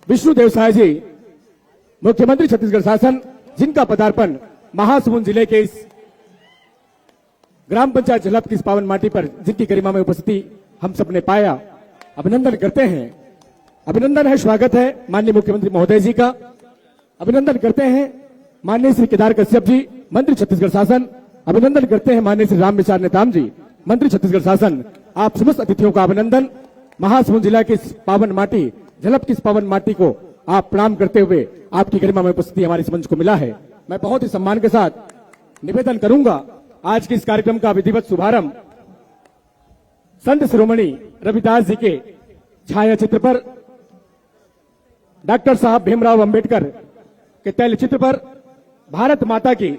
विष्णुदेव साय जी, मुख्यमंत्री छत्तीसगढ़ शासन, जिनका पदार्पण महासमुंद जिले के इस ग्राम पंचायत झलप की इस पावन माटी पर जिनकी गरिमा में उपस्थिति हम सबने पाया, अभिनंदन करते हैं। अभिनंदन है, स्वागत है माननीय मुख्यमंत्री महोदय जी का। अभिनंदन करते हैं माननीय श्री केदार कश्यप जी, मंत्री छत्तीसगढ़ शासन। अभिनंदन करते हैं माननीय श्री रामविचार नेताम जी, मंत्री छत्तीसगढ़ शासन। आप समस्त अतिथियों का अभिनंदन। महासमुंद जिला की इस पावन माटी, झलप की इस पावन माटी को आप प्रणाम करते हुए आपकी गरिमा में उपस्थिति हमारे इस मंच को मिला है। मैं बहुत ही सम्मान के साथ निवेदन करूंगा, आज के इस कार्यक्रम का विधिवत शुभारंभ संत शिरोमणि रविदास जी के छायाचित्र पर, डॉक्टर साहब भीमराव अंबेडकर के तैल चित्र पर, भारत माता की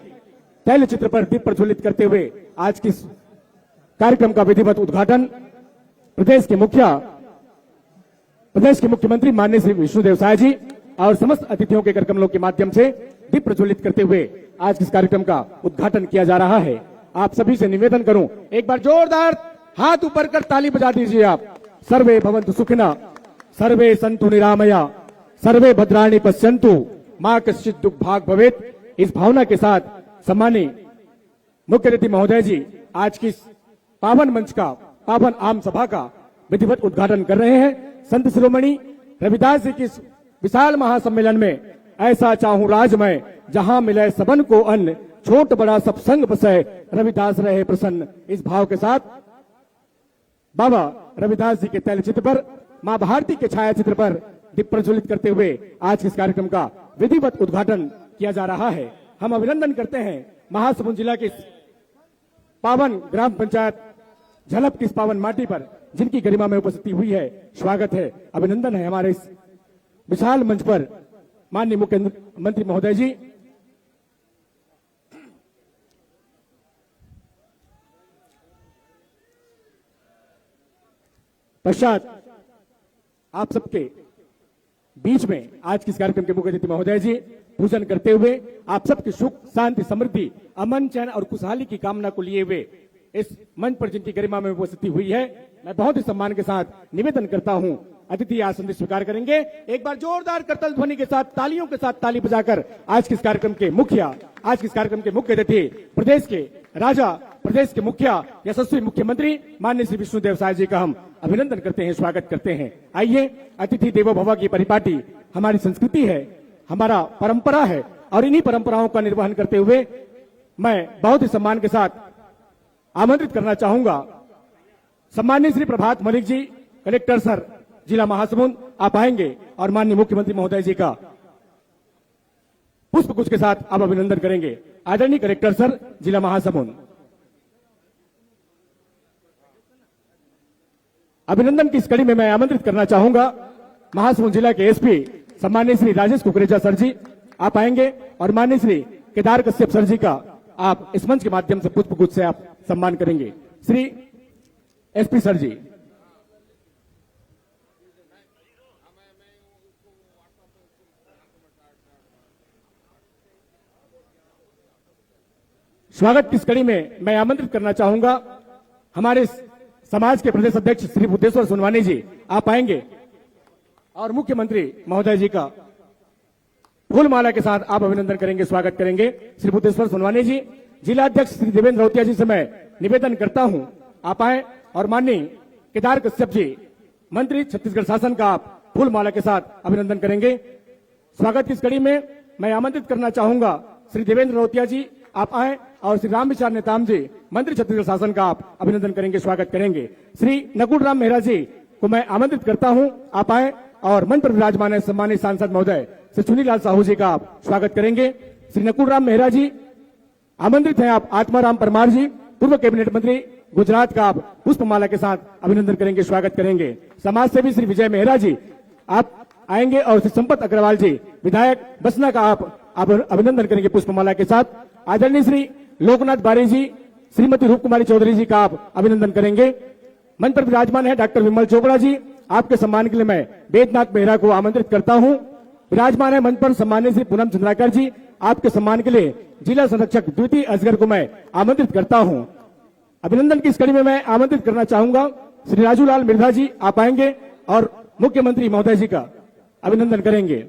तैल चित्र पर दीप प्रज्वलित करते हुए आज के इस कार्यक्रम का विधिवत उद्घाटन प्रदेश के मुख्यमंत्री माननीय श्री विष्णुदेव साय जी और समस्त अतिथियों के करकमलों के माध्यम से दीप प्रज्वलित करते हुए आज के इस कार्यक्रम का उद्घाटन किया जा रहा है। आप सभी से निवेदन करूं, एक बार जोरदार हाथ ऊपर कर ताली बजा दीजिए आप। सर्वे भवन्तु सुखिनः, सर्वे सन्तु निरामया, सर्वे भद्राणि पश्यन्तु, मां कश्चित् दुःख भाग भवेत्। इस भावना के साथ सम्मानीय मुख्य अतिथि महोदय जी आज की इस पावन मंच का, पावन आम सभा का विधिवत उद्घाटन कर रहे हैं। संत शिरोमणि रविदास जी की इस विशाल महासम्मेलन में ऐसा चाहूं राज में, जहां मिले सबन को अन्न, छोट बड़ा सब संग बसे, रविदास रहे प्रसन्न। इस भाव के साथ बाबा रविदास जी के तैल चित्र पर, मां भारती के छाया चित्र पर दीप प्रज्वलित करते हुए आज के इस कार्यक्रम का विधिवत उद्घाटन किया जा रहा है। हम अभिनंदन करते हैं महासमुंद जिला के पावन ग्राम पंचायत झलप की इस पावन माटी पर जिनकी गरिमा में उपस्थिति हुई है। स्वागत है, अभिनंदन है हमारे इस विशाल मंच पर माननीय मुख्यमंत्री महोदय जी। पश्चात आप सबके बीच में आज के इस कार्यक्रम के मुख्य अतिथि महोदय जी पूजन करते हुए आप सबकी सुख, शांति, समृद्धि, अमन, चैन और खुशहाली की कामना को लिए हुए इस मंच पर जिनकी गरिमा में उपस्थिति हुई है, मैं बहुत ही सम्मान के साथ निवेदन करता हूं, अतिथि आसन स्वीकार करेंगे। एक बार जोरदार करतल ध्वनि के साथ, तालियों के साथ ताली बजाकर आज के इस कार्यक्रम के मुख्य अतिथि, प्रदेश के राजा, प्रदेश के मुखिया, यशस्वी मुख्यमंत्री माननीय श्री विष्णुदेव साय जी का हम अभिनंदन करते हैं, स्वागत करते हैं। आइए, अतिथि देवो भव की परिपाटी हमारी संस्कृति है, हमारा परंपरा है और इन्हीं परंपराओं का निर्वहन करते हुए मैं बहुत ही सम्मान के साथ आमंत्रित करना चाहूंगा सम्मानित श्री प्रभात मलिक जी, कलेक्टर सर, जिला महासमुंद। आप आएंगे और माननीय मुख्यमंत्री महोदय जी का पुष्प गुच्छ के साथ आप अभिनंदन करेंगे। आदरणीय कलेक्टर सर, जिला महासमुंद। अभिनंदन की इस कड़ी में मैं आमंत्रित करना चाहूंगा महासमुंद जिला के एसपी सम्मानित श्री राजेश कुकरेजा सर जी। आप आएंगे और माननीय श्री केदार कश्यप सर जी का आप इस मंच के माध्यम से पुष्प गुच्छ से आप सम्मान करेंगे। श्री एसपी सर जी। स्वागत की इस कड़ी में मैं आमंत्रित करना चाहूंगा हमारे समाज के प्रदेश अध्यक्ष श्री बुद्धेश्वर सोनवानी जी। आप आएंगे और मुख्यमंत्री महोदय जी का फूलमाला के साथ आप अभिनंदन करेंगे, स्वागत करेंगे। श्री बुद्धेश्वर सोनवानी जी। जिला अध्यक्ष श्री देवेंद्र रौतिया जी से मैं निवेदन करता हूं, आप आए और माननीय केदार कश्यप जी, मंत्री छत्तीसगढ़ शासन का आप फूलमाला के साथ अभिनंदन करेंगे। स्वागत की इस कड़ी में मैं आमंत्रित करना चाहूंगा श्री देवेंद्र रौतिया जी, आप आए और श्री रामविचार नेताम जी, मंत्री छत्तीसगढ़ शासन का आप अभिनंदन करेंगे, स्वागत करेंगे। श्री नकुल राम मेहरा जी को मैं आमंत्रित करता हूं, आप आए और मंच पर विराजमान है सम्मानित सांसद महोदय श्री चुनीलाल साहू जी का आप स्वागत करेंगे। श्री नकुल राम मेहरा जी आमंत्रित हैं। आप आत्माराम परमार जी, पूर्व कैबिनेट मंत्री गुजरात का आप पुष्पमाला के साथ अभिनंदन करेंगे, स्वागत करेंगे। समाज सेवी श्री विजय मेहरा जी आप आएंगे और श्री संपत अग्रवाल जी, विधायक बसना का आप अभिनंदन करेंगे पुष्पमाला के साथ। आदरणीय श्री लोकनाथ बारी जी, श्रीमती रूप कुमारी चौधरी जी का आप अभिनंदन करेंगे। मंच पर विराजमान है डॉक्टर विमल चोपड़ा जी, आपके सम्मान के लिए मैं वेदनाथ मेहरा को आमंत्रित करता हूं। विराजमान है मंच पर सम्मानित श्री पूनम चंद्राकर जी, आपके सम्मान के लिए जिला संरक्षक द्वितीय असगर को मैं आमंत्रित करता हूं। अभिनंदन की इस कड़ी में मैं आमंत्रित करना चाहूंगा श्री राजूलाल मिर्धा जी, आप आएंगे और मुख्यमंत्री महोदय जी का अभिनंदन करेंगे।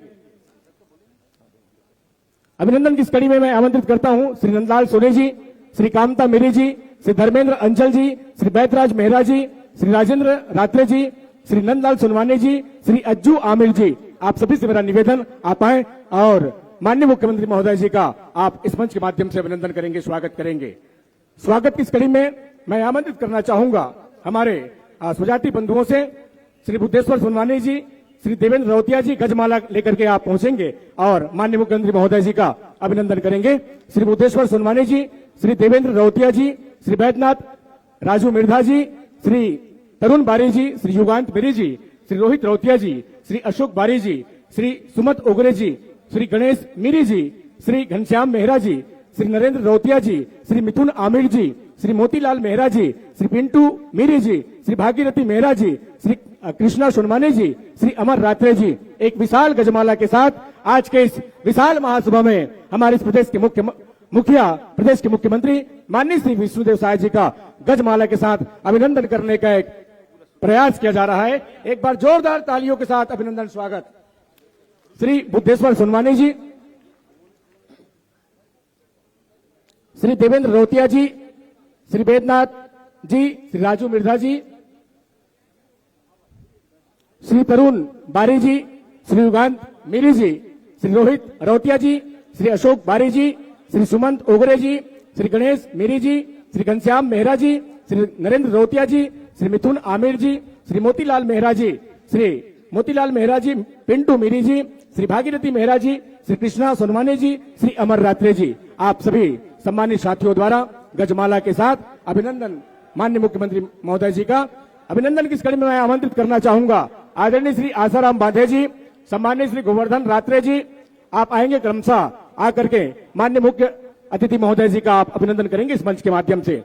अभिनंदन की इस कड़ी में मैं आमंत्रित करता हूं श्री नंदलाल सोनी जी, श्री कामता मेरी जी, श्री धर्मेंद्र अंचल जी, श्री बैतराज मेहरा जी, श्री राजेंद्र रात्रे जी, श्री नंदलाल सुनवानी जी, श्री अज्जू आमिर जी। आप सभी से मेरा निवेदन, आप आए और माननीय मुख्यमंत्री महोदय जी का आप इस मंच के माध्यम से अभिनंदन करेंगे, स्वागत करेंगे। स्वागत की इस कड़ी में मैं आमंत्रित करना चाहूंगा हमारे स्वजाति बंधुओं से श्री बुद्धेश्वर सोनवानी जी, श्री देवेंद्र रौतिया जी गजमाला लेकर के आप पहुंचेंगे और माननीय मुख्यमंत्री महोदय जी का अभिनंदन करेंगे। श्री बुद्धेश्वर सोनवानी जी, श्री देवेंद्र रौतिया जी, श्री बैद्यनाथ राजू मिर्धा जी, श्री तरुण बारी जी, श्री युगांत मेरी जी, श्री रोहित रौतिया जी, श्री अशोक बारी जी, श्री सुमत ओगरे जी, श्री गणेश मीरी जी, श्री घनश्याम मेहरा जी, श्री नरेंद्र रौतिया जी, श्री मिथुन आमिर जी, श्री मोतीलाल मेहरा जी, श्री पिंटू मीरी जी, श्री भागीरथी मेहरा जी, श्री कृष्णा सोनवानी जी, श्री अमर रात्रे जी। एक विशाल गजमाला के साथ आज के इस विशाल महासभा में हमारे इस प्रदेश के मुखिया प्रदेश के मुख्यमंत्री माननीय श्री विष्णुदेव साय जी का गजमाला के साथ अभिनंदन करने का एक प्रयास किया जा रहा है। एक बार जोरदार तालियों के साथ अभिनंदन स्वागत। श्री बुद्धेश्वर सोनवानी जी, श्री देवेंद्र रौतिया जी, श्री बैद्यनाथ जी, श्री राजू मिर्धा जी, श्री तरुण बारी जी, श्री युगांत मीरी जी, श्री रोहित रौतिया जी, श्री अशोक बारी जी, श्री सुमंत ओगरे जी, श्री गणेश मीरी जी, श्री घनश्याम मेहरा जी, श्री नरेंद्र रौतिया जी, श्री मिथुन आमिर जी, श्री मोतीलाल मेहरा जी, श्री मोतीलाल मेहरा जी, पिंटू मीरी जी, श्री भागीरथी मेहरा जी, श्री कृष्णा सोनवानी जी, श्री अमर रात्रे जी। आप सभी सम्मानित साथियों द्वारा गजमाला के साथ अभिनंदन माननीय मुख्यमंत्री महोदय जी का। अभिनंदन की इस कड़ी में मैं आमंत्रित करना चाहूंगा आदरणीय श्री आसाराम बांधे जी, सम्मानित श्री गोवर्धन रात्रे जी। आप आएंगे क्रमशः आकर के माननीय मुख्य अतिथि महोदय जी का आप अभिनंदन करेंगे इस मंच के माध्यम से।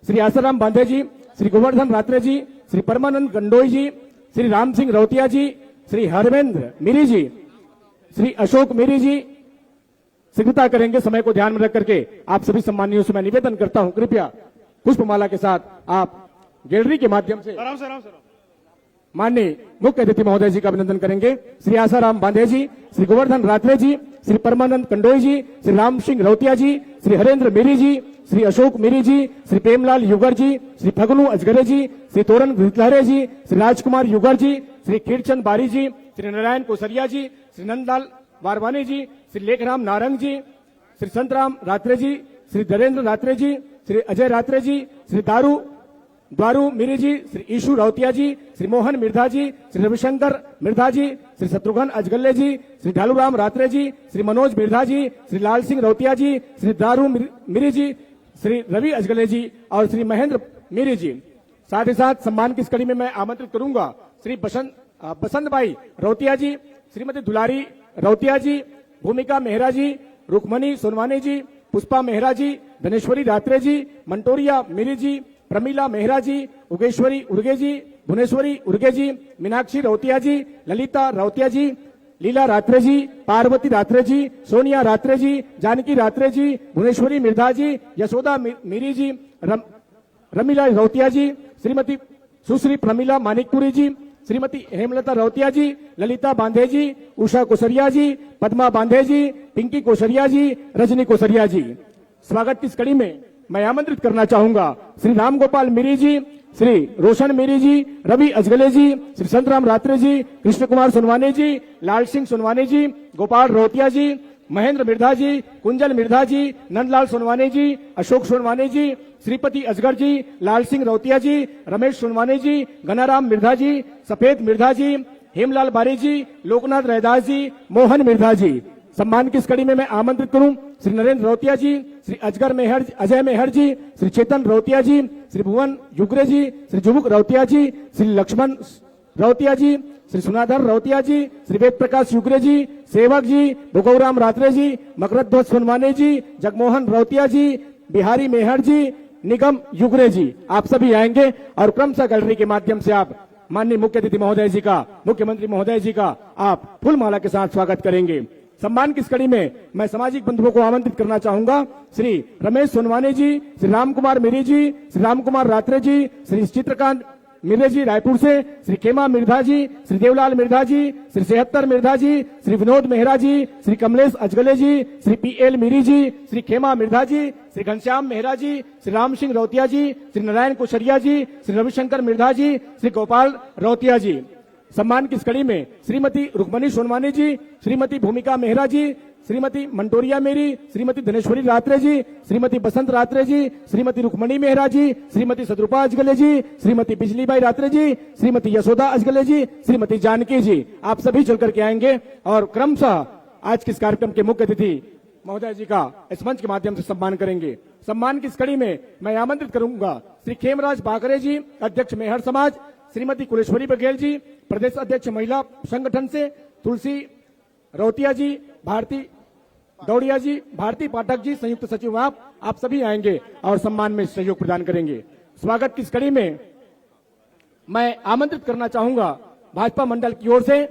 श्री आसाराम बांधे जी, श्री गोवर्धन रात्रे जी, श्री परमानंद गंडोई जी, श्री राम सिंह रौतिया जी, श्री हरवेंद्र मीरी जी, श्री अशोक मीरी जी शीघ्रता करेंगे। समय को ध्यान में रख करके आप सभी सम्मानियों से मैं निवेदन करता हूं, कृपया पुष्पमाला के साथ आप गैलरी के माध्यम से माननीय मुख्य अतिथि महोदय जी का अभिनंदन करेंगे। श्री आसाराम बांधे जी, श्री गोवर्धन रात्रे जी, श्री परमानंद कंडोई जी, श्री राम सिंह रौतिया जी, श्री हरेंद्र मीरी जी, श्री अशोक मीरी जी, श्री प्रेमलाल युगर जी, श्री फगनू अजगरे जी, श्री तोरन भृतलहरे जी, श्री राजकुमार युगर जी, श्री खीरचंद बारी जी, श्री नारायण कोसरिया जी, श्री नंदलाल वारवानी जी, श्री लेखराम नारंग जी, श्री संतराम रात्रे जी, श्री धरेंद्र रात्रे जी, श्री अजय रात्रे जी, श्री द्वारू मीरी जी, श्री ईशू रौतिया जी, श्री मोहन मिर्धा जी, श्री रविशंकर मिर्धा जी, श्री शत्रुघ्न अजगल्ले जी, श्री ढालूराम रात्रे जी, श्री मनोज मिर्धा जी, श्री लाल सिंह रौतिया जी, श्री दारू मीरी जी, श्री रवि अजगले जी और श्री महेंद्र मीरी जी। साथ ही साथ सम्मान की इस कड़ी में मैं आमंत्रित करूंगा श्री बसंत भाई रौतिया जी, श्रीमती दुलारी रौतिया जी, भूमिका मेहरा जी, रुक्मणी सोनवानी जी, पुष्पा मेहरा जी, धनेश्वरी रात्रे जी, मंटोरिया मीरी जी, प्रमीला मेहरा जी, उगेश्वरी उर्गे जी, भुवनेश्वरी उर्गे जी, मीनाक्षी रौतिया जी, ललिता रौतिया जी, लीला रात्रे जी, पार्वती रात्रे जी, सोनिया रात्रे जी, जानकी रात्रे जी, भुवनेश्वरी मिर्धा जी, यशोदा मीरी जी, रमीला रौतिया जी, श्रीमती सुश्री प्रमीला मानिकपुरी जी, श्रीमती हेमलता रौतिया जी, ललिता बांधे जी, उषा कोसरिया जी, पद्मा बांधे जी, पिंकी कोसरिया जी, रजनी कोसरिया जी। स्वागत की इस कड़ी में मैं आमंत्रित करना चाहूंगा श्री राम गोपाल मीरी जी, श्री रोशन मीरी जी, रवि अजगले जी, श्री संतराम रात्रे जी, कृष्ण कुमार सोनवानी जी, लाल सिंह सोनवानी जी, गोपाल रौतिया जी, महेंद्र मिर्धा जी, कुंजल मिर्धा जी, नंदलाल सोनवानी जी, अशोक सोनवानी जी, श्रीपति असगर जी, लाल सिंह रौतिया जी, रमेश सोनवानी जी, गनाराम मिर्धा जी, सफेद मिर्धा जी, हेमलाल बारी जी, लोकनाथ रैदास जी, मोहन मिर्धा जी। सम्मान की इस कड़ी में मैं आमंत्रित करूं श्री नरेंद्र रौतिया जी, श्री अजय मेहर जी, श्री चेतन रौतिया जी, श्री भुवन युगरे जी, श्री जुमुक रौतिया जी, श्री लक्ष्मण रौतिया जी, श्री सुनाधर रौतिया जी, श्री वेद प्रकाश युगरे जी, सेवक जी, भुगौराम रात्रे जी, मकरध्वज सोनवानी जी, जगमोहन रौतिया जी, बिहारी मेहर जी, निगम युगरे जी। आप सभी आएंगे और क्रमशः गैलरी के माध्यम से आप माननीय मुख्य अतिथि महोदय जी का, मुख्यमंत्री महोदय जी का आप फूलमाला के साथ स्वागत करेंगे। सम्मान की इस कड़ी में मैं सामाजिक बंधुओं को आमंत्रित करना चाहूंगा श्री रमेश सोनवानी जी, श्री राम कुमार मीरी जी, श्री राम कुमार रात्रे जी, श्री चित्रकांत मिर्रे जी रायपुर से, श्री खेमा मिर्धा जी, श्री देवलाल मिर्धा जी, श्री 76 मिर्धा जी, श्री विनोद मेहरा जी, श्री कमलेश अजगले जी, श्री PL मीरी जी, श्री खेमा मिर्धा जी, श्री घनश्याम मेहरा जी, श्री राम सिंह रौतिया जी, श्री नारायण कुशरिया जी, श्री रविशंकर मिर्धा जी, श्री गोपाल रौतिया जी। सम्मान की इस कड़ी में श्रीमती रुक्मणी सोनवानी जी, श्रीमती भूमिका मेहरा जी, श्रीमती मंटोरिया मेरी, श्रीमती धनेश्वरी रात्रे जी, श्रीमती बसंत रात्रे जी, श्रीमती रुक्मणी मेहरा जी, श्रीमती सदरूपा अजगले जी, श्रीमती बिजलीबाई रात्रे जी, श्रीमती यशोदा अजगले जी, श्रीमती जानकी जी, आप सभी चल करके आएंगे और क्रमशः आज के इस कार्यक्रम के मुख्य अतिथि महोदय जी का इस मंच के माध्यम से सम्मान करेंगे। सम्मान की इस कड़ी में मैं आमंत्रित करूंगा श्री खेमराज बाकरे जी, अध्यक्ष मेहर समाज, श्रीमती कुलेश्वरी बघेल जी, प्रदेश अध्यक्ष महिला संगठन से, तुलसी रौतिया जी, भारती दौड़िया जी, भारती पाठक जी, संयुक्त सचिव आप सभी आएंगे और सम्मान में सहयोग प्रदान करेंगे। स्वागत की इस कड़ी में मैं आमंत्रित करना चाहूंगा भाजपा मंडल की ओर से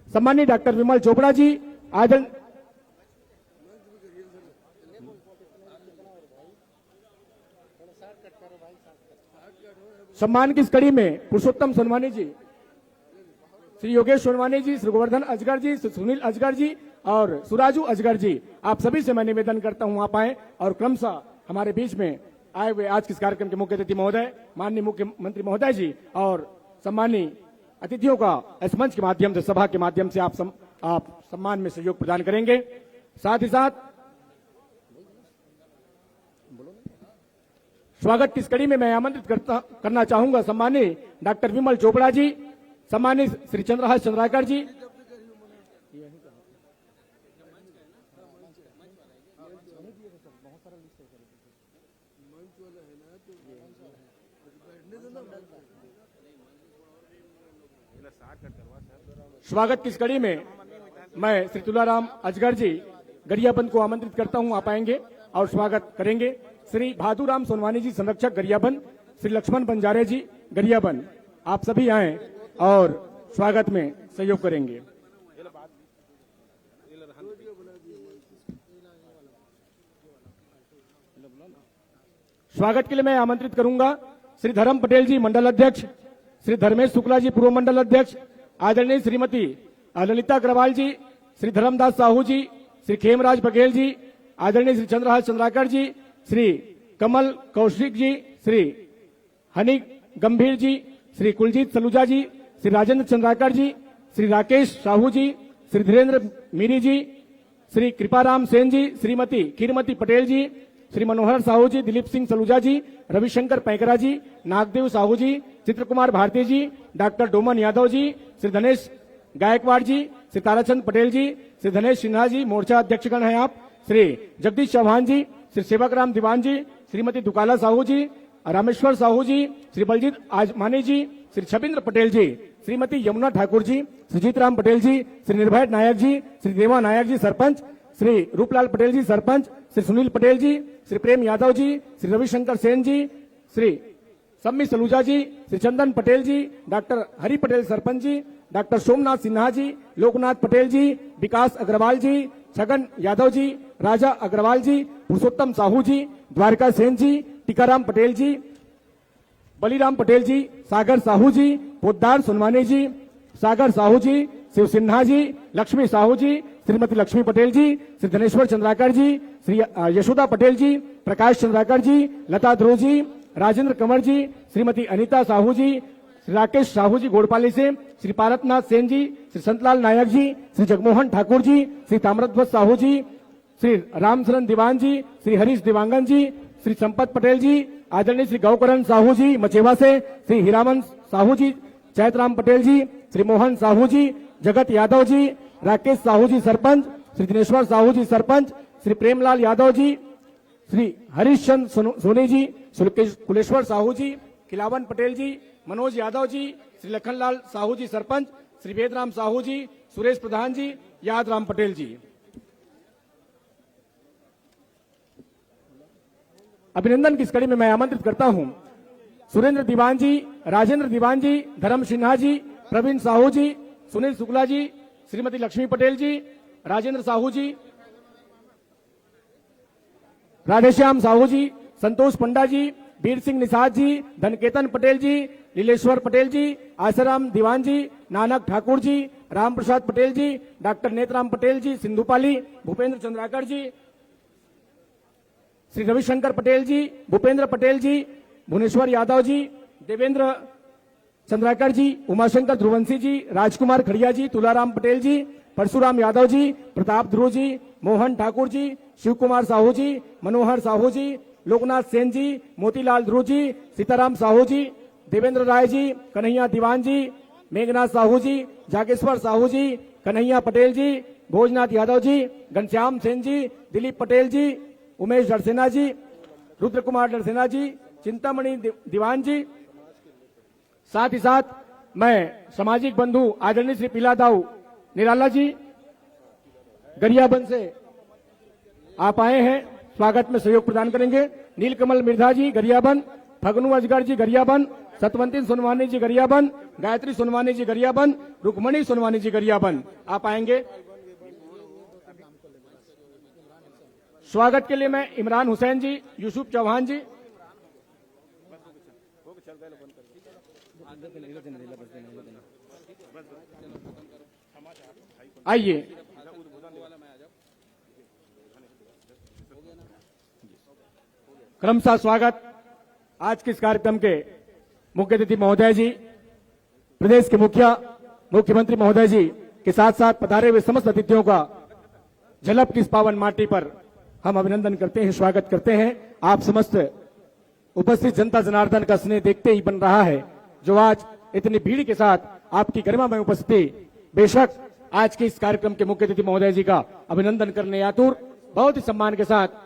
सम्मानित डॉक्टर विमल चोपड़ा जी, आदरण सम्मान की इस कड़ी में पुरुषोत्तम सोनवानी जी, श्री योगेश सोनवानी जी, श्री गोवर्धन अजगर जी, श्री सुनील अजगर जी और सुराजू अजगर जी, आप सभी से मैं निवेदन करता हूं आप आए और क्रमशः हमारे बीच में आए हुए आज के इस कार्यक्रम के मुख्य अतिथि महोदय, माननीय मुख्यमंत्री महोदय जी और सम्मानीय अतिथियों का इस मंच के माध्यम से, सभा के माध्यम से आप सम्मान में सहयोग प्रदान करेंगे। साथ ही साथ स्वागत की इस कड़ी में मैं आमंत्रित करना चाहूंगा सम्मानित डॉक्टर विमल चोपड़ा जी, सम्मानित श्री चंद्रहास चंद्राकर जी, स्वागत की इस कड़ी में मैं श्री तुलाराम अजगर जी गरियाबंद को आमंत्रित करता हूं, आप आएंगे और स्वागत करेंगे। श्री भादुराम सोनवानी जी, संरक्षक गरियाबंद, श्री लक्ष्मण बंजारे जी गरियाबंद, आप सभी आए और स्वागत में सहयोग करेंगे। स्वागत के लिए मैं आमंत्रित करूंगा श्री धर्म पटेल जी, मंडल अध्यक्ष, श्री धर्मेश शुक्ला जी, पूर्व मंडल अध्यक्ष, आदरणीय श्रीमती ललिता अग्रवाल जी, श्री धर्मदास साहू जी, श्री खेमराज बघेल जी, आदरणीय श्री चंद्रहास चंद्राकर जी, श्री कमल कौशिक जी, श्री हनी गंभीर जी, श्री कुलजीत सलूजा जी, श्री राजेंद्र चंद्राकर जी, श्री राकेश साहू जी, श्री धीरेन्द्र मीरी जी, श्री कृपाराम सेन जी, श्रीमती खीरमती पटेल जी, श्री मनोहर साहू जी, दिलीप सिंह सलूजा जी, रविशंकर पैकरा जी, नागदेव साहू जी, चित्रकुमार भारती जी, डॉक्टर डोमन यादव जी, श्री धनेश गायकवाड़ जी, श्री ताराचंद पटेल जी, श्री धनेश सिन्हा जी, मोर्चा अध्यक्षगण हैं आप, श्री जगदीश चौहान जी, श्री सेवकराम दीवान जी, श्रीमती दुकाला साहू जी, रामेश्वर साहू जी, श्री बलजीत आजमानी जी, श्री छबिंद्र पटेल जी, श्रीमती यमुना ठाकुर जी, श्री जीतराम पटेल जी, श्री निर्भय नायक जी, श्री देवा नायक जी सरपंच, श्री रूपलाल पटेल जी सरपंच, श्री सुनील पटेल जी, श्री प्रेम यादव जी, श्री रविशंकर सेन जी, श्री सम्मी सलूजा जी, श्री चंदन पटेल जी, डॉक्टर हरि पटेल सरपंच जी, डॉक्टर सोमनाथ सिन्हा जी, लोकनाथ पटेल जी, विकास अग्रवाल जी, छगन यादव जी, राजा अग्रवाल जी, पुरुषोत्तम साहू जी, द्वारका सेन जी, टीकाराम पटेल जी, बलीराम पटेल जी, सागर साहू जी, पोद्दार सोनवानी जी, सागर साहू जी, शिव सिन्हा जी, लक्ष्मी साहू जी, श्रीमती लक्ष्मी पटेल जी, श्री धनेश्वर चंद्राकर जी, श्री यशोदा पटेल जी, प्रकाश चंद्राकर जी, लता ध्रुव जी, राजेंद्र कंवर जी, श्रीमती अनीता साहू जी, श्री राकेश साहू जी गोड़पाली से, श्री पारतनाथ सेन जी, श्री संतलाल नायक जी, श्री जगमोहन ठाकुर जी, श्री ताम्रध्वज साहू जी, श्री रामचरण दीवान जी, श्री हरीश दिवांगन जी, श्री संपत पटेल जी, आदरणीय श्री गौकरण साहू जी मचेवा से, श्री हीरामन साहू जी, चैतराम पटेल जी, श्री मोहन साहू जी, जगत यादव जी, राकेश साहू जी सरपंच, श्री दिनेश्वर साहू जी सरपंच, श्री प्रेमलाल यादव जी, श्री हरीश चंद सोनी जी, श्री कुलेश्वर साहू जी, खिलावन पटेल जी, मनोज यादव जी, श्री लखनलाल साहू जी सरपंच, श्री वेदराम साहू जी, सुरेश प्रधान जी, यादराम पटेल जी। अभिनंदन की इस कड़ी में मैं आमंत्रित करता हूं सुरेंद्र दीवान जी, राजेंद्र दीवान जी, धर्म सिन्हा जी, प्रवीण साहू जी, सुनील शुक्ला जी, श्रीमती लक्ष्मी पटेल जी, राजेंद्र साहू जी, राधेश्याम साहू जी, संतोष पंडा जी, वीर सिंह निषाद जी, धनकेतन पटेल जी, लीलेश्वर पटेल जी, आसाराम दीवान जी, नानक ठाकुर जी, राम प्रसाद पटेल जी, डॉक्टर नेतराम पटेल जी, सिंधुपाली, भूपेंद्र चंद्राकर जी, श्री रविशंकर पटेल जी, भूपेंद्र पटेल जी, भुवनेश्वर यादव जी, देवेंद्र चंद्राकर जी, उमाशंकर ध्रुवंशी जी, राजकुमार खड़िया जी, तुलाराम पटेल जी, परशुराम यादव जी, प्रताप ध्रुव जी, मोहन ठाकुर जी, शिव कुमार साहू जी, मनोहर साहू जी, लोकनाथ सेन जी, मोतीलाल ध्रुव जी, सीताराम साहू जी, देवेंद्र राय जी, कन्हैया दीवान जी, मेघनाथ साहू जी, जागेश्वर साहू जी, कन्हैया पटेल जी, भोजनाथ यादव जी, घनश्याम सेन जी, दिलीप पटेल जी, उमेश डरसेना जी, रुद्र कुमार डरसेना जी, चिंतामणि दीवान जी। साथ ही साथ मैं सामाजिक बंधु आदरणीय श्री पीलादाऊ निराला जी गरियाबंद से आप आए हैं, स्वागत में सहयोग प्रदान करेंगे। नीलकमल मिर्धा जी गरियाबंद, फगनू अजगर जी गरियाबंद, सतवंती सोनवानी जी गरियाबंद, गायत्री सोनवानी जी गरियाबंद, रुक्मणी सोनवानी जी गरियाबंद, आप आएंगे। स्वागत के लिए मैं इमरान हुसैन जी, यूसुफ चौहान जी, आइए। क्रमशः स्वागत आज के इस कार्यक्रम के मुख्य अतिथि महोदय जी, प्रदेश के मुख्यमंत्री महोदय जी के साथ साथ पधारे हुए समस्त अतिथियों का झलक की इस पावन माटी पर हम अभिनंदन करते हैं, स्वागत करते हैं। आप समस्त उपस्थित जनता जनार्दन का स्नेह देखते ही बन रहा है, जो आज इतनी भीड़ के साथ आपकी गरिमा में उपस्थिति। बेशक आज के इस कार्यक्रम के मुख्य अतिथि महोदय जी का अभिनंदन करने आतुर, बहुत ही सम्मान के साथ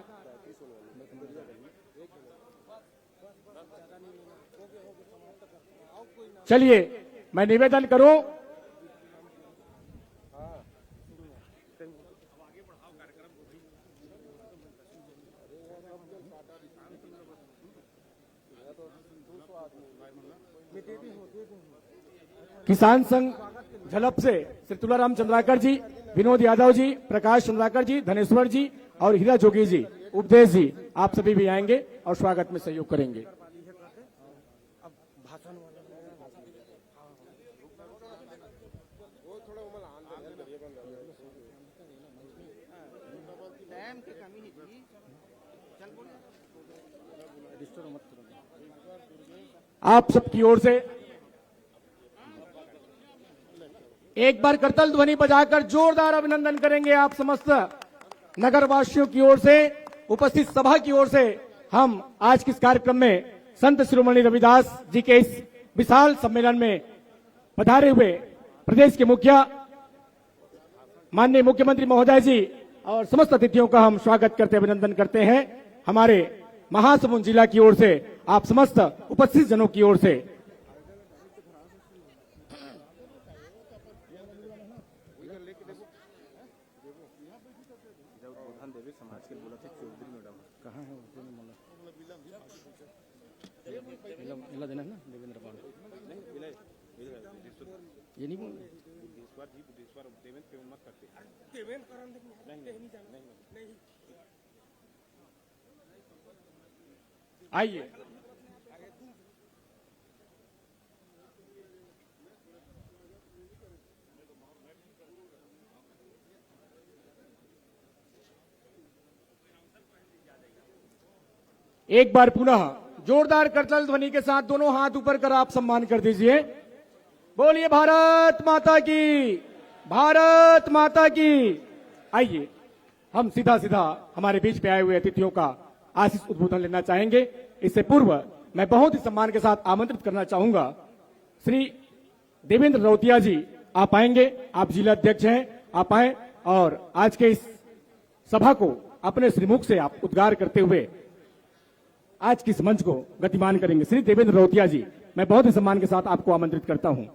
चलिए मैं निवेदन करूं किसान संघ झलप से श्री तुलाराम चंद्राकर जी, विनोद यादव जी, प्रकाश चंद्राकर जी, धनेश्वर जी और हीरा जोगी जी, उपदेश जी, आप सभी भी आएंगे और स्वागत में सहयोग करेंगे। आप सबकी ओर से एक बार करतल ध्वनि बजाकर जोरदार अभिनंदन करेंगे। आप समस्त नगरवासियों की ओर से, उपस्थित सभा की ओर से हम आज के इस कार्यक्रम में संत शिरोमणि रविदास जी के इस विशाल सम्मेलन में पधारे हुए प्रदेश के माननीय मुख्यमंत्री महोदय जी और समस्त अतिथियों का हम स्वागत करते अभिनंदन करते हैं। हमारे महासमुंद जिला की ओर से, आप समस्त उपस्थित जनों की ओर से देना है ना देवेंद्र पांडे ये नहीं बोल आइए। एक बार पुनः जोरदार करतल ध्वनि के साथ दोनों हाथ ऊपर कर आप सम्मान कर दीजिए। बोलिए भारत माता की, भारत माता की। आइए हम सीधा सीधा हमारे बीच पे आए हुए अतिथियों का आशीष उद्बोधन लेना चाहेंगे। इससे पूर्व मैं बहुत ही सम्मान के साथ आमंत्रित करना चाहूंगा श्री देवेंद्र रौतिया जी, आप आएंगे, आप जिला अध्यक्ष हैं, आप आए और आज के इस सभा को अपने श्रीमुख से आप उद्गार करते हुए आज की इस मंच को गतिमान करेंगे। श्री देवेंद्र रौतिया जी, मैं बहुत ही सम्मान के साथ आपको आमंत्रित करता हूं।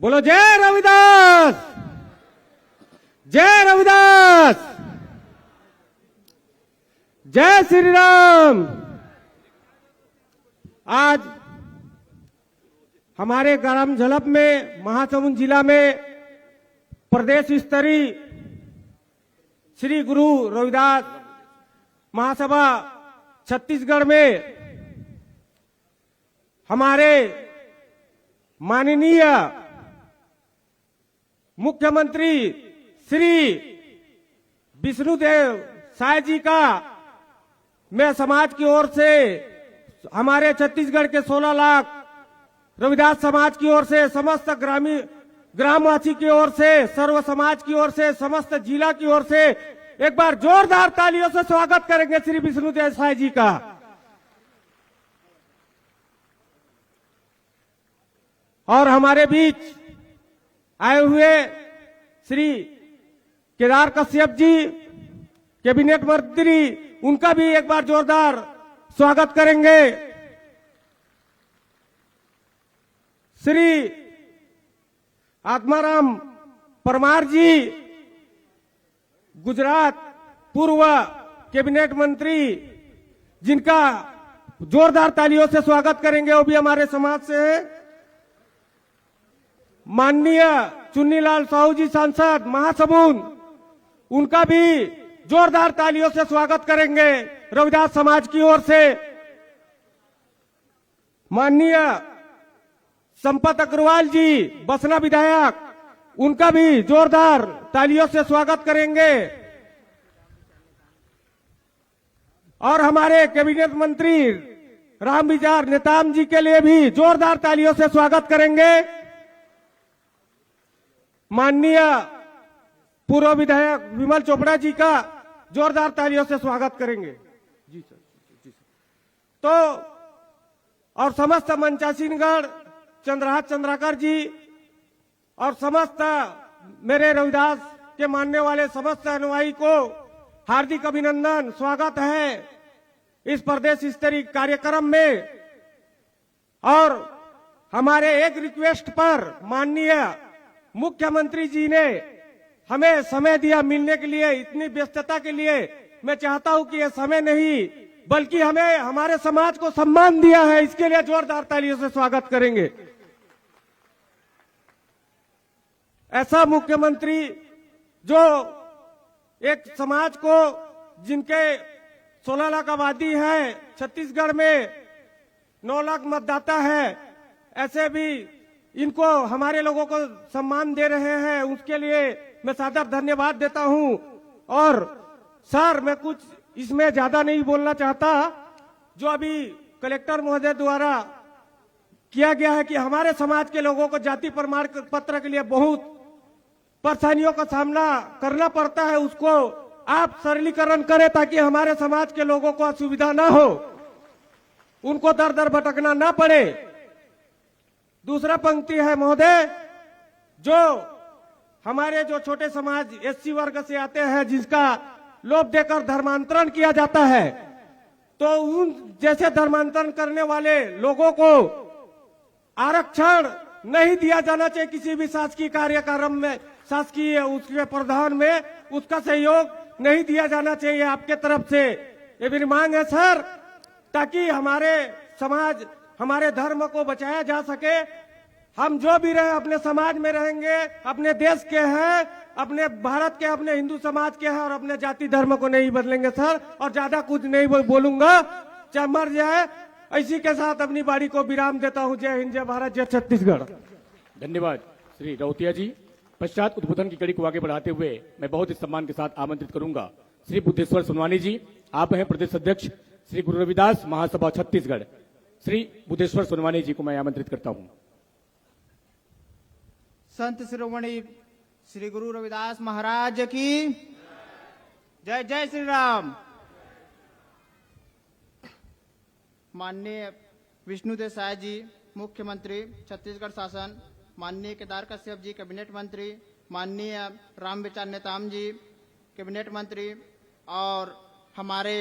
बोलो जय रविदास, जय रविदास, जय श्री राम। आज हमारे ग्राम झलप में महासमुंद जिला में प्रदेश स्तरीय श्री गुरु रविदास महासभा छत्तीसगढ़ में हमारे माननीय मुख्यमंत्री श्री विष्णुदेव साय जी का मैं समाज की ओर से, हमारे छत्तीसगढ़ के 16 लाख रविदास समाज की ओर से, समस्त ग्रामवासी की ओर से, सर्व समाज की ओर से, समस्त जिला की ओर से एक बार जोरदार तालियों से स्वागत करेंगे श्री विष्णुदेव साय जी का। और हमारे बीच आए हुए श्री केदार कश्यप जी कैबिनेट मंत्री, उनका भी एक बार जोरदार स्वागत करेंगे। श्री आत्माराम परमार जी गुजरात पूर्व कैबिनेट मंत्री, जिनका जोरदार तालियों से स्वागत करेंगे, वो भी हमारे समाज से है। माननीय चुन्नीलाल साहू जी सांसद महासमुंद, उनका भी जोरदार तालियों से स्वागत करेंगे रविदास समाज की ओर से। माननीय संपत अग्रवाल जी बसना विधायक, उनका भी जोरदार तालियों से स्वागत करेंगे। और हमारे कैबिनेट मंत्री रामविचार नेताम जी के लिए भी जोरदार तालियों से स्वागत करेंगे। माननीय पूर्व विधायक विमल चोपड़ा जी का जोरदार तालियों से स्वागत करेंगे। जी सर, जी सर। तो और समस्त मंचासीनगढ़ चंद्रहास चंद्राकर जी और समस्त मेरे रविदास के मानने वाले समस्त अनुयायी को हार्दिक अभिनंदन, स्वागत है इस प्रदेश स्तरीय कार्यक्रम में। और हमारे एक रिक्वेस्ट पर माननीय मुख्यमंत्री जी ने हमें समय दिया मिलने के लिए, इतनी व्यस्तता के लिए मैं चाहता हूं कि यह समय नहीं बल्कि हमें हमारे समाज को सम्मान दिया है, इसके लिए जोरदार तालियों से स्वागत करेंगे। ऐसा मुख्यमंत्री जो एक समाज को, जिनके 16 लाख आबादी है, छत्तीसगढ़ में 9 लाख मतदाता है, ऐसे भी इनको हमारे लोगों को सम्मान दे रहे हैं, उसके लिए मैं सादर धन्यवाद देता हूं। और सर, मैं कुछ इसमें ज्यादा नहीं बोलना चाहता। जो अभी कलेक्टर महोदय द्वारा किया गया है कि हमारे समाज के लोगों को जाति प्रमाण पत्र के लिए बहुत परेशानियों का सामना करना पड़ता है, उसको आप सरलीकरण करें ताकि हमारे समाज के लोगों को असुविधा ना हो, उनको दर दर भटकना ना पड़े। दूसरा पंक्ति है महोदय, जो हमारे जो छोटे समाज एससी वर्ग से आते हैं, जिसका लोभ देकर धर्मांतरण किया जाता है, तो उन जैसे धर्मांतरण करने वाले लोगों को आरक्षण नहीं दिया जाना चाहिए किसी भी शासकीय कार्यक्रम में, शासकीय उसके प्रधान में उसका सहयोग नहीं दिया जाना चाहिए आपके तरफ से। ये मेरी मांग है सर, ताकि हमारे समाज, हमारे धर्म को बचाया जा सके। हम जो भी रहे अपने समाज में रहेंगे, अपने देश के हैं, अपने भारत के, अपने हिंदू समाज के हैं, और अपने जाति धर्म को नहीं बदलेंगे सर। और ज्यादा कुछ नहीं बोलूंगा, चाहे मर जाए। इसी के साथ अपनी बाड़ी को विराम देता हूं। जय हिंद, जय भारत, जय छत्तीसगढ़। धन्यवाद श्री राउतिया जी। पश्चात उद्बोधन की कड़ी को आगे बढ़ाते हुए मैं बहुत ही सम्मान के साथ आमंत्रित करूंगा श्री बुद्धेश्वर सोनवानी जी। आप हैं प्रदेश अध्यक्ष श्री गुरु रविदास महासभा छत्तीसगढ़। श्री बुद्धेश्वर सोनवानी जी को मैं आमंत्रित करता हूं। संत शिरोमणि श्री गुरु रविदास महाराज की जय। जय श्री राम। माननीय विष्णुदेव साय जी मुख्यमंत्री छत्तीसगढ़ शासन, माननीय केदार कश्यप जी कैबिनेट मंत्री, माननीय रामविचार नेताम जी कैबिनेट मंत्री, और हमारे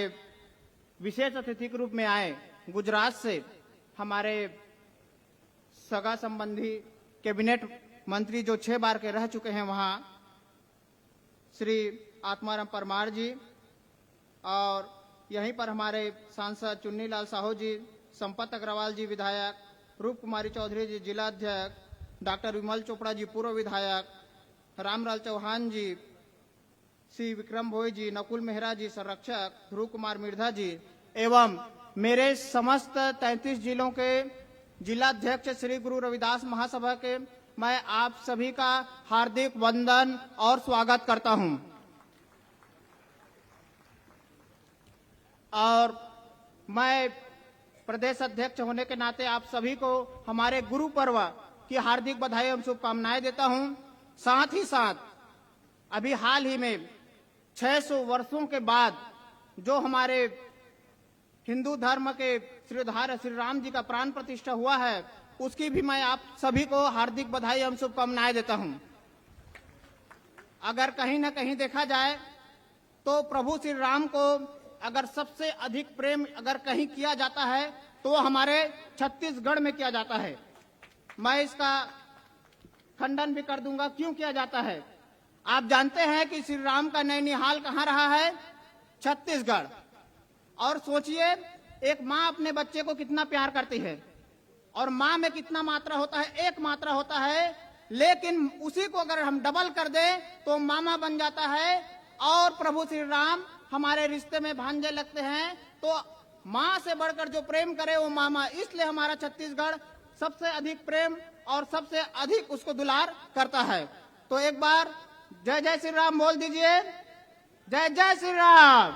विशेष अतिथि के रूप में आए गुजरात से हमारे सगा संबंधी कैबिनेट मंत्री जो 6 बार के रह चुके हैं वहां श्री आत्माराम परमार जी, और यहीं पर हमारे सांसद चुन्नीलाल साहू जी, संपत अग्रवाल जी विधायक, रूप कुमारी चौधरी जी जिला अध्यक्ष, डॉक्टर विमल चोपड़ा जी पूर्व विधायक, रामलाल चौहान जी, श्री विक्रम भोई जी, नकुल मेहरा जी संरक्षक, ध्रुव कुमार मिर्धा जी एवं मेरे समस्त 33 जिलों के जिलाध्यक्ष श्री गुरु रविदास महासभा के मैं आप सभी का हार्दिक वंदन और स्वागत करता हूं। और मैं प्रदेश अध्यक्ष होने के नाते आप सभी को हमारे गुरु पर्व की हार्दिक बधाई एवं शुभकामनाएं देता हूं। साथ ही साथ अभी हाल ही में 600 वर्षों के बाद जो हमारे हिंदू धर्म के श्रीधार श्री राम जी का प्राण प्रतिष्ठा हुआ है, उसकी भी मैं आप सभी को हार्दिक बधाई एवं शुभकामनाएं देता हूं। अगर कहीं न कहीं देखा जाए तो प्रभु श्री राम को अगर सबसे अधिक प्रेम अगर कहीं किया जाता है तो हमारे छत्तीसगढ़ में किया जाता है। मैं इसका खंडन भी कर दूंगा क्यों किया जाता है। आप जानते हैं कि श्री राम का नैनीहाल कहाँ रहा है? छत्तीसगढ़। और सोचिए एक माँ अपने बच्चे को कितना प्यार करती है, और माँ में कितना मात्रा होता है? एक मात्रा होता है, लेकिन उसी को अगर हम डबल कर दें तो मामा बन जाता है। और प्रभु श्री राम हमारे रिश्ते में भांजे लगते हैं, तो माँ से बढ़कर जो प्रेम करे वो मामा। इसलिए हमारा छत्तीसगढ़ सबसे अधिक प्रेम और सबसे अधिक उसको दुलार करता है। तो एक बार जय जय श्री राम बोल दीजिए। जय जय श्री राम,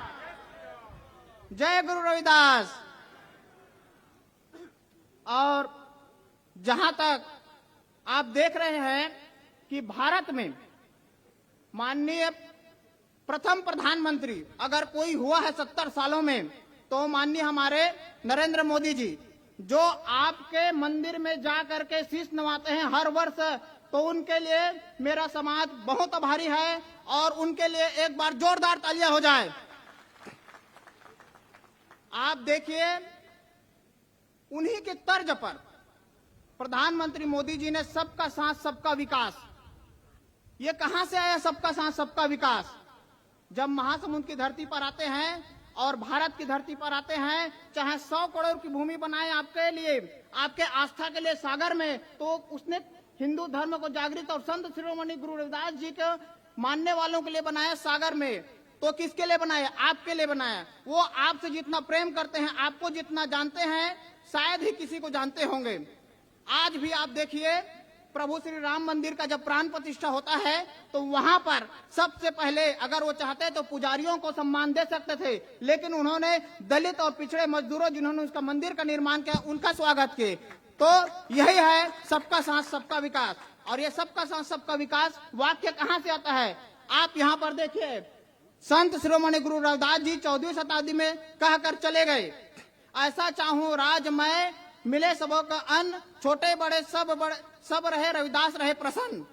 जय गुरु रविदास। और जहां तक आप देख रहे हैं कि भारत में माननीय प्रथम प्रधानमंत्री अगर कोई हुआ है 70 सालों में, तो माननीय हमारे नरेंद्र मोदी जी, जो आपके मंदिर में जा करके शीश नवाते हैं हर वर्ष, तो उनके लिए मेरा समाज बहुत आभारी है। और उनके लिए एक बार जोरदार तालियां हो जाए। आप देखिए उन्हीं के तर्ज पर प्रधानमंत्री मोदी जी ने सबका साथ सबका विकास, ये कहां से आया सबका साथ सबका विकास? जब महासमुंद की धरती पर आते हैं और भारत की धरती पर आते हैं, चाहे 100 करोड़ की भूमि बनाए आपके लिए, आपके आस्था के लिए सागर में, तो उसने हिंदू धर्म को जागृत और संत शिरोमणि गुरु रविदास जी के मानने वालों के लिए बनाया सागर में। तो किसके लिए बनाया? आपके लिए बनाया। वो आपसे जितना प्रेम करते हैं, आपको जितना जानते हैं, शायद ही किसी को जानते होंगे। आज भी आप देखिए प्रभु श्री राम मंदिर का जब प्राण प्रतिष्ठा होता है तो वहां पर सबसे पहले अगर वो चाहते तो पुजारियों को सम्मान दे सकते थे, लेकिन उन्होंने दलित और पिछड़े मजदूरों जिन्होंने उसका मंदिर का निर्माण किया उनका स्वागत किए। तो यही है सबका साथ सबका विकास। और ये सबका साथ सबका विकास वाक्य कहां से आता है? आप यहाँ पर देखिए, संत शिरोमणि गुरु रविदास जी 14वीं शताब्दी में कहकर चले गए, ऐसा चाहूं राज मैं मिले सबों का अन्न, छोटे बड़े सब रहे रविदास रहे प्रसन्न।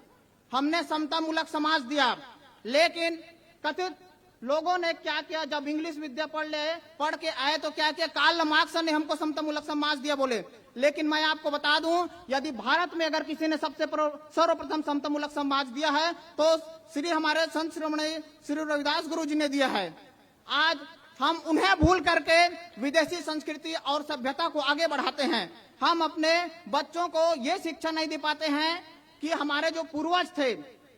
हमने समता मूलक समाज दिया, लेकिन कथित लोगों ने क्या किया? जब इंग्लिश विद्या पढ़ के आए तो क्या किया? कार्ल मार्क्स ने हमको समता मूलक समाज दिया बोले। लेकिन मैं आपको बता दूं, यदि भारत में अगर किसी ने सर्वप्रथम समता मूलक समाज दिया है तो श्री हमारे संत शिरोमणि श्री रविदास गुरु जी ने दिया है। आज हम उन्हें भूल करके विदेशी संस्कृति और सभ्यता को आगे बढ़ाते हैं। हम अपने बच्चों को ये शिक्षा नहीं दे पाते हैं कि हमारे जो पूर्वज थे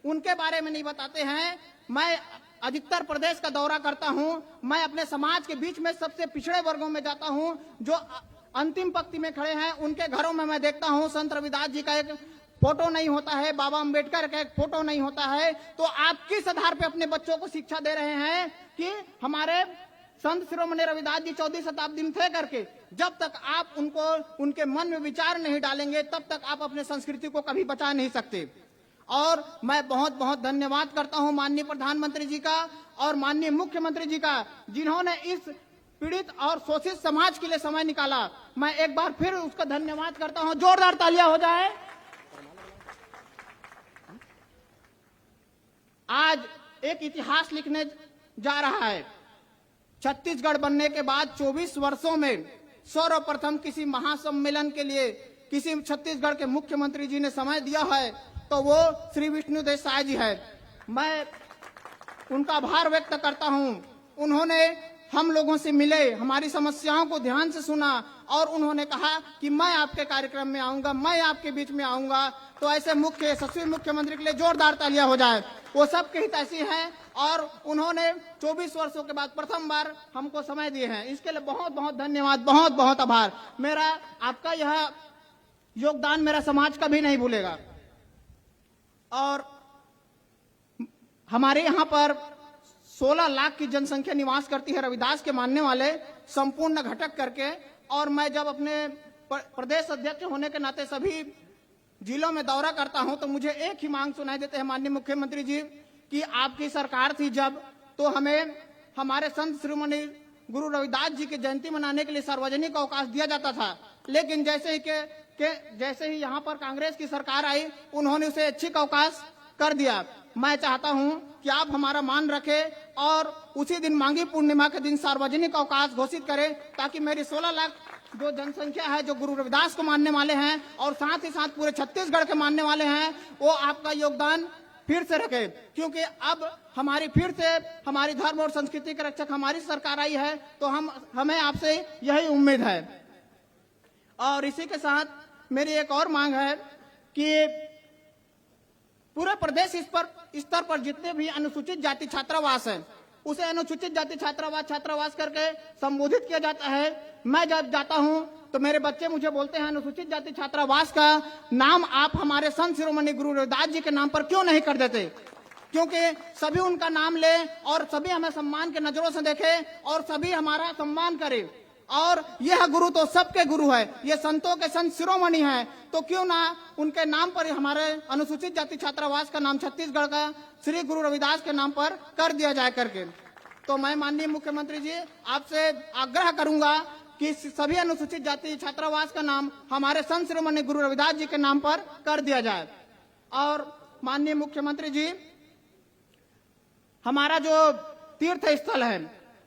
उनके बारे में नहीं बताते हैं। मैं अधिकतर प्रदेश का दौरा करता हूं, मैं अपने समाज के बीच में सबसे पिछड़े वर्गों में जाता हूं, जो अंतिम पंक्ति में खड़े हैं, उनके घरों में मैं देखता हूं संत रविदास जी का एक फोटो नहीं होता है, बाबा अम्बेडकर का एक फोटो नहीं होता है। तो आप किस आधार पर अपने बच्चों को शिक्षा दे रहे हैं कि हमारे संत शिरोमणि रविदास जी 14वीं शताब्दी में थे करके? जब तक आप उनको उनके मन में विचार नहीं डालेंगे तब तक आप अपने संस्कृति को कभी बचा नहीं सकते। और मैं बहुत बहुत धन्यवाद करता हूं माननीय प्रधानमंत्री जी का और माननीय मुख्यमंत्री जी का, जिन्होंने इस पीड़ित और शोषित समाज के लिए समय निकाला। मैं एक बार फिर उसका धन्यवाद करता हूं। जोरदार तालियां हो जाए। आज एक इतिहास लिखने जा रहा है। छत्तीसगढ़ बनने के बाद 24 वर्षों में सर्वप्रथम किसी महासम्मेलन के लिए किसी छत्तीसगढ़ के मुख्यमंत्री जी ने समय दिया है, तो वो श्री विष्णु देसाई जी है। मैं उनका आभार व्यक्त करता हूं। उन्होंने हम लोगों से मिले, हमारी समस्याओं को ध्यान से सुना और उन्होंने कहा कि मैं आपके कार्यक्रम में आऊंगा, मैं आपके बीच में आऊंगा। तो ऐसे यशस्वी मुख्यमंत्री के लिए जोरदार तालियां हो जाए। वो सबके हितैषी हैं और उन्होंने 24 वर्षों के बाद प्रथम बार हमको समय दिए हैं। इसके लिए बहुत बहुत धन्यवाद, बहुत बहुत आभार। मेरा आपका यह योगदान मेरा समाज कभी नहीं भूलेगा। और हमारे यहाँ पर 16 लाख की जनसंख्या निवास करती है रविदास के मानने वाले, संपूर्ण घटक करके। और मैं जब अपने प्रदेश अध्यक्ष होने के नाते सभी जिलों में दौरा करता हूं तो मुझे एक ही मांग सुनाई देते हैं, माननीय मुख्यमंत्री जी, कि आपकी सरकार थी जब, तो हमें हमारे संत शिरोमणि गुरु रविदास जी की जयंती मनाने के लिए सार्वजनिक अवकाश दिया जाता था। लेकिन जैसे ही यहाँ पर कांग्रेस की सरकार आई, उन्होंने उसे ऐच्छिक अवकाश कर दिया। मैं चाहता हूं कि आप हमारा मान रखें और उसी दिन मांगी पूर्णिमा के दिन सार्वजनिक अवकाश घोषित करें, ताकि मेरी 16 लाख जो जनसंख्या है, जो गुरु रविदास को मानने वाले हैं और साथ ही साथ पूरे छत्तीसगढ़ के मानने वाले हैं, वो आपका योगदान फिर से रखे। क्योंकि अब फिर से हमारी धर्म और संस्कृति के रक्षक हमारी सरकार आई है, तो हमें आपसे यही उम्मीद है। और इसी के साथ मेरी एक और मांग है कि पूरे प्रदेश स्तर पर जितने भी अनुसूचित जाति छात्रावास है, उसे अनुसूचित जाति छात्रावास करके संबोधित किया जाता है। मैं जब जाता हूं तो मेरे बच्चे मुझे बोलते हैं, अनुसूचित जाति छात्रावास का नाम आप हमारे संत शिरोमणि गुरु रविदास जी के नाम पर क्यों नहीं कर देते? क्योंकि सभी उनका नाम ले और सभी हमें सम्मान के नजरों से देखे और सभी हमारा सम्मान करे। और यह गुरु तो सबके गुरु है, ये संतों के संत शिरोमणि हैं, तो क्यों ना उनके नाम पर हमारे अनुसूचित जाति छात्रावास का नाम छत्तीसगढ़ का श्री गुरु रविदास के नाम पर कर दिया जाए करके। तो मैं माननीय मुख्यमंत्री जी आपसे आग्रह करूंगा कि सभी अनुसूचित जाति छात्रावास का नाम हमारे संत शिरोमणि गुरु रविदास जी के नाम पर कर दिया जाए। और माननीय मुख्यमंत्री जी, हमारा जो तीर्थ स्थल है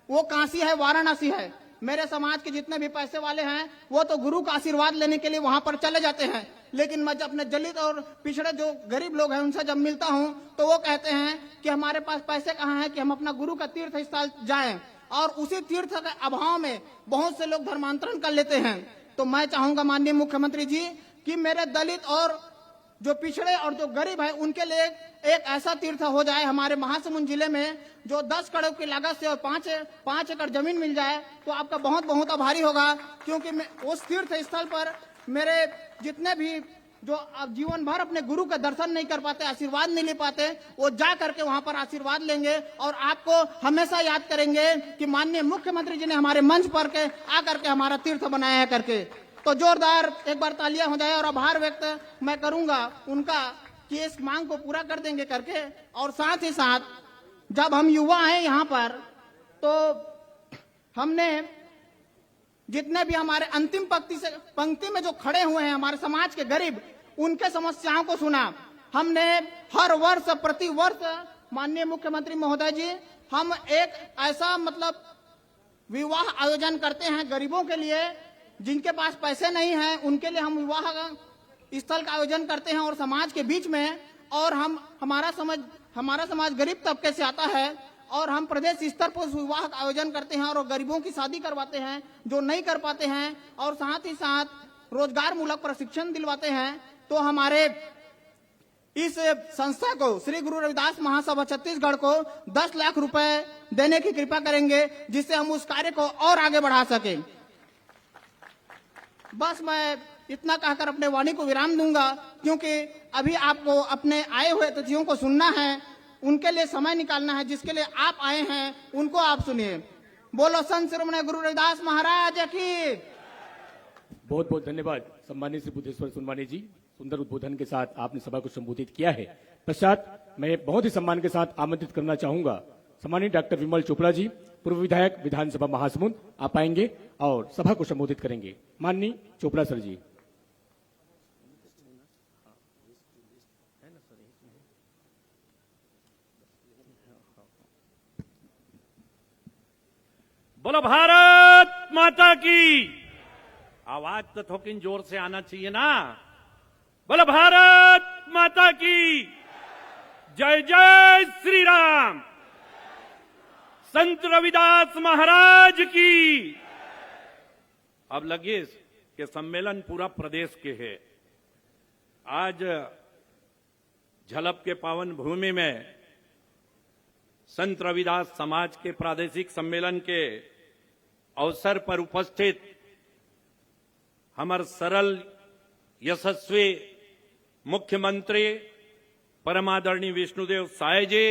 वो काशी है, वाराणसी है। मेरे समाज के जितने भी पैसे वाले हैं वो तो गुरु का आशीर्वाद लेने के लिए वहां पर चले जाते हैं। लेकिन मैं जब अपने दलित और पिछड़े जो गरीब लोग हैं उनसे जब मिलता हूं तो वो कहते हैं कि हमारे पास पैसे कहाँ हैं कि हम अपना गुरु का तीर्थ स्थल जाएं। और उसी तीर्थ के अभाव में बहुत से लोग धर्मांतरण कर लेते हैं। तो मैं चाहूंगा माननीय मुख्यमंत्री जी कि मेरे दलित और जो पिछड़े और जो गरीब है उनके लिए एक ऐसा तीर्थ हो जाए हमारे महासमुंद जिले में, जो 10 करोड़ की लागत से और 5 एकड़ जमीन मिल जाए तो आपका बहुत बहुत आभारी होगा। क्योंकि उस तीर्थ स्थल पर मेरे जितने भी जो अब जीवन भर अपने गुरु का दर्शन नहीं कर पाते, आशीर्वाद नहीं ले पाते, वो जा करके वहां पर आशीर्वाद लेंगे और आपको हमेशा याद करेंगे कि माननीय मुख्यमंत्री जी ने हमारे मंच पर के आकर के हमारा तीर्थ बनाया है करके। तो जोरदार एक बार तालियां हो जाए और आभार व्यक्त मैं करूंगा उनका कि इस मांग को पूरा कर देंगे करके। और साथ ही साथ जब हम युवा आए यहाँ पर तो हमने जितने भी हमारे अंतिम पंक्ति में जो खड़े हुए हैं हमारे समाज के गरीब, उनके समस्याओं को सुना। हमने हर वर्ष प्रति वर्ष माननीय मुख्यमंत्री महोदय जी, हम एक ऐसा विवाह आयोजन करते हैं गरीबों के लिए, जिनके पास पैसे नहीं हैं उनके लिए हम विवाह स्थल का आयोजन करते हैं और समाज के बीच में। और हमारा समाज गरीब तबके से आता है और हम प्रदेश स्तर पर विवाह का आयोजन करते हैं और गरीबों की शादी करवाते हैं जो नहीं कर पाते हैं, और साथ ही साथ रोजगार मूलक प्रशिक्षण दिलवाते हैं। तो हमारे इस संस्था को, श्री गुरु रविदास महासभा छत्तीसगढ़ को 10 लाख रुपए देने की कृपा करेंगे, जिससे हम उस कार्य को और आगे बढ़ा सकें। बस मैं इतना कहकर अपने वाणी को विराम दूंगा, क्योंकि अभी आपको अपने आए हुए अतिथियों को सुनना है, उनके लिए समय निकालना है। जिसके लिए आप आए हैं उनको आप सुनिए। बोलो संत शिरोमणि गुरु रविदास महाराज की। बहुत बहुत धन्यवाद सम्मानित श्री बुद्धेश्वर सोनवानी जी, सुंदर उद्बोधन के साथ आपने सभा को संबोधित किया है। पश्चात मैं बहुत ही सम्मान के साथ आमंत्रित करना चाहूंगा सम्मानित डॉक्टर विमल चोपड़ा जी, पूर्व विधायक विधानसभा महासमुंद, आप आएंगे और सभा को संबोधित करेंगे। माननीय चोपड़ा सर जी। बोलो भारत माता की। आवाज तो थोड़ी जोर से आना चाहिए ना। बोलो भारत माता की जय जय श्री राम। संत रविदास महाराज की। अब लगे कि सम्मेलन पूरा प्रदेश के है। आज झलप के पावन भूमि में संत रविदास समाज के प्रादेशिक सम्मेलन के अवसर पर उपस्थित हमारे सरल यशस्वी मुख्यमंत्री परमादरणीय विष्णुदेव साय जी,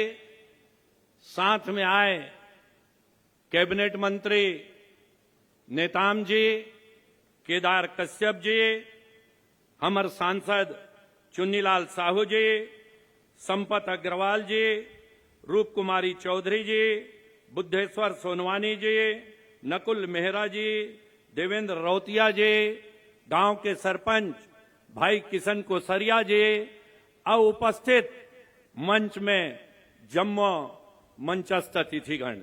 साथ में आए कैबिनेट मंत्री नेताम जी, केदार कश्यप जी, हमारे सांसद चुन्नीलाल साहू जी, संपत अग्रवाल जी, रूप कुमारी चौधरी जी, बुद्धेश्वर सोनवानी जी, नकुल मेहरा जी, देवेंद्र रौतिया जी, गांव के सरपंच भाई किशन कोसरिया जी और उपस्थित मंच में जम्मो मंचस्थ अतिथिगण।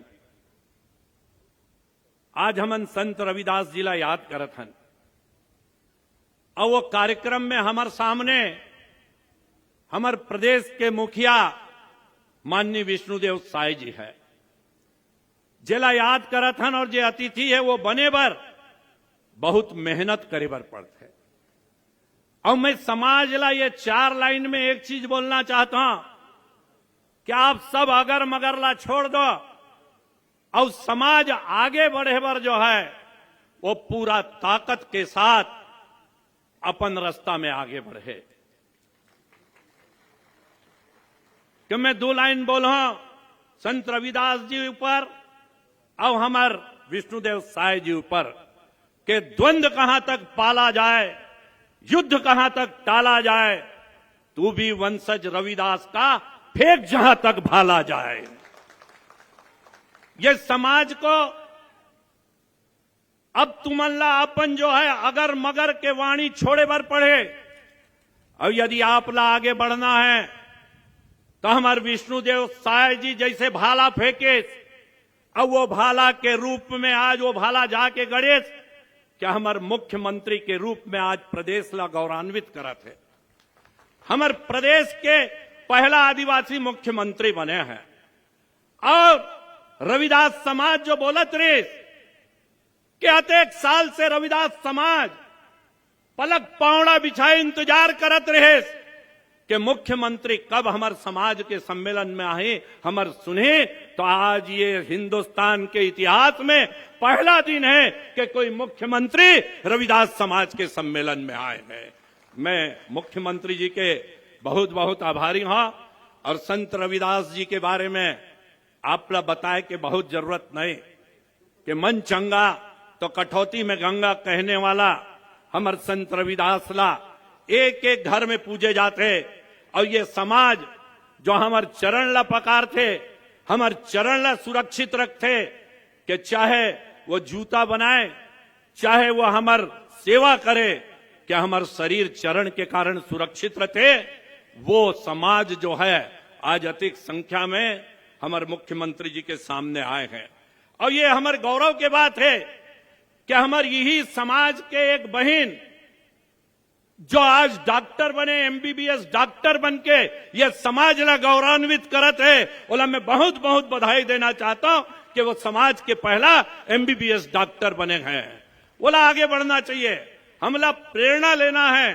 आज हमन संत रविदास जी ला याद करत हन और वो कार्यक्रम में हमारे सामने हमारे प्रदेश के मुखिया माननीय विष्णुदेव साय जी है, जिला याद करत हन। और जे अतिथि है वो बने बर बहुत मेहनत करे बर पड़ते। और मैं समाज ला ये 4 लाइन में एक चीज बोलना चाहता हूं कि आप सब अगर मगर ला छोड़ दो और समाज आगे बढ़े बर जो है वो पूरा ताकत के साथ अपन रास्ता में आगे बढ़े। कि मैं 2 लाइन बोलूं संत रविदास जी ऊपर और हमार विष्णुदेव साय जी ऊपर कि द्वंद्व कहां तक पाला जाए, युद्ध कहां तक टाला जाए, तू भी वंशज रविदास का फेंक जहां तक भाला जाए। ये समाज को अब तुमल्ला अपन जो है अगर मगर के वाणी छोड़े बर पड़े। और यदि आप ला आगे बढ़ना है तो हमारे विष्णुदेव साय जी जैसे भाला फेंके, अब वो भाला के रूप में आज वो भाला जाके गणेश क्या हमारे मुख्यमंत्री के रूप में आज प्रदेश ला गौरवान्वित करत है। हमारे प्रदेश के पहला आदिवासी मुख्यमंत्री बने हैं। और रविदास समाज जो बोलत रहे कि अतेक साल से रविदास समाज पलक पावड़ा बिछाए इंतजार करत रहे कि मुख्यमंत्री कब हमारे समाज के सम्मेलन में आए, हमारे सुने। तो आज ये हिंदुस्तान के इतिहास में पहला दिन है कि कोई मुख्यमंत्री रविदास समाज के सम्मेलन में आए हैं। मैं मुख्यमंत्री जी के बहुत बहुत आभारी हूं। और संत रविदास जी के बारे में आप ला बताए कि बहुत जरूरत नहीं कि मन चंगा तो कठौती में गंगा कहने वाला हमारे संत रविदास ला एक एक घर में पूजे जाते। और ये समाज जो हमारे चरण ला पकार थे, हमारे चरण ला सुरक्षित रखते कि चाहे वो जूता बनाए, चाहे वो हमार सेवा करे, क्या हमारे शरीर चरण के कारण सुरक्षित रहते। वो समाज जो है आज अधिक संख्या में हमारे मुख्यमंत्री जी के सामने आए हैं। और ये हमारे गौरव की बात है कि हमारे यही समाज के एक बहन जो आज डॉक्टर बने, एमबीबीएस डॉक्टर बनके ये समाज ला गौरवान्वित करत है। बोला मैं बहुत बहुत बधाई देना चाहता हूं कि वो समाज के पहला एमबीबीएस डॉक्टर बने हैं। बोला आगे बढ़ना चाहिए, हमला प्रेरणा लेना है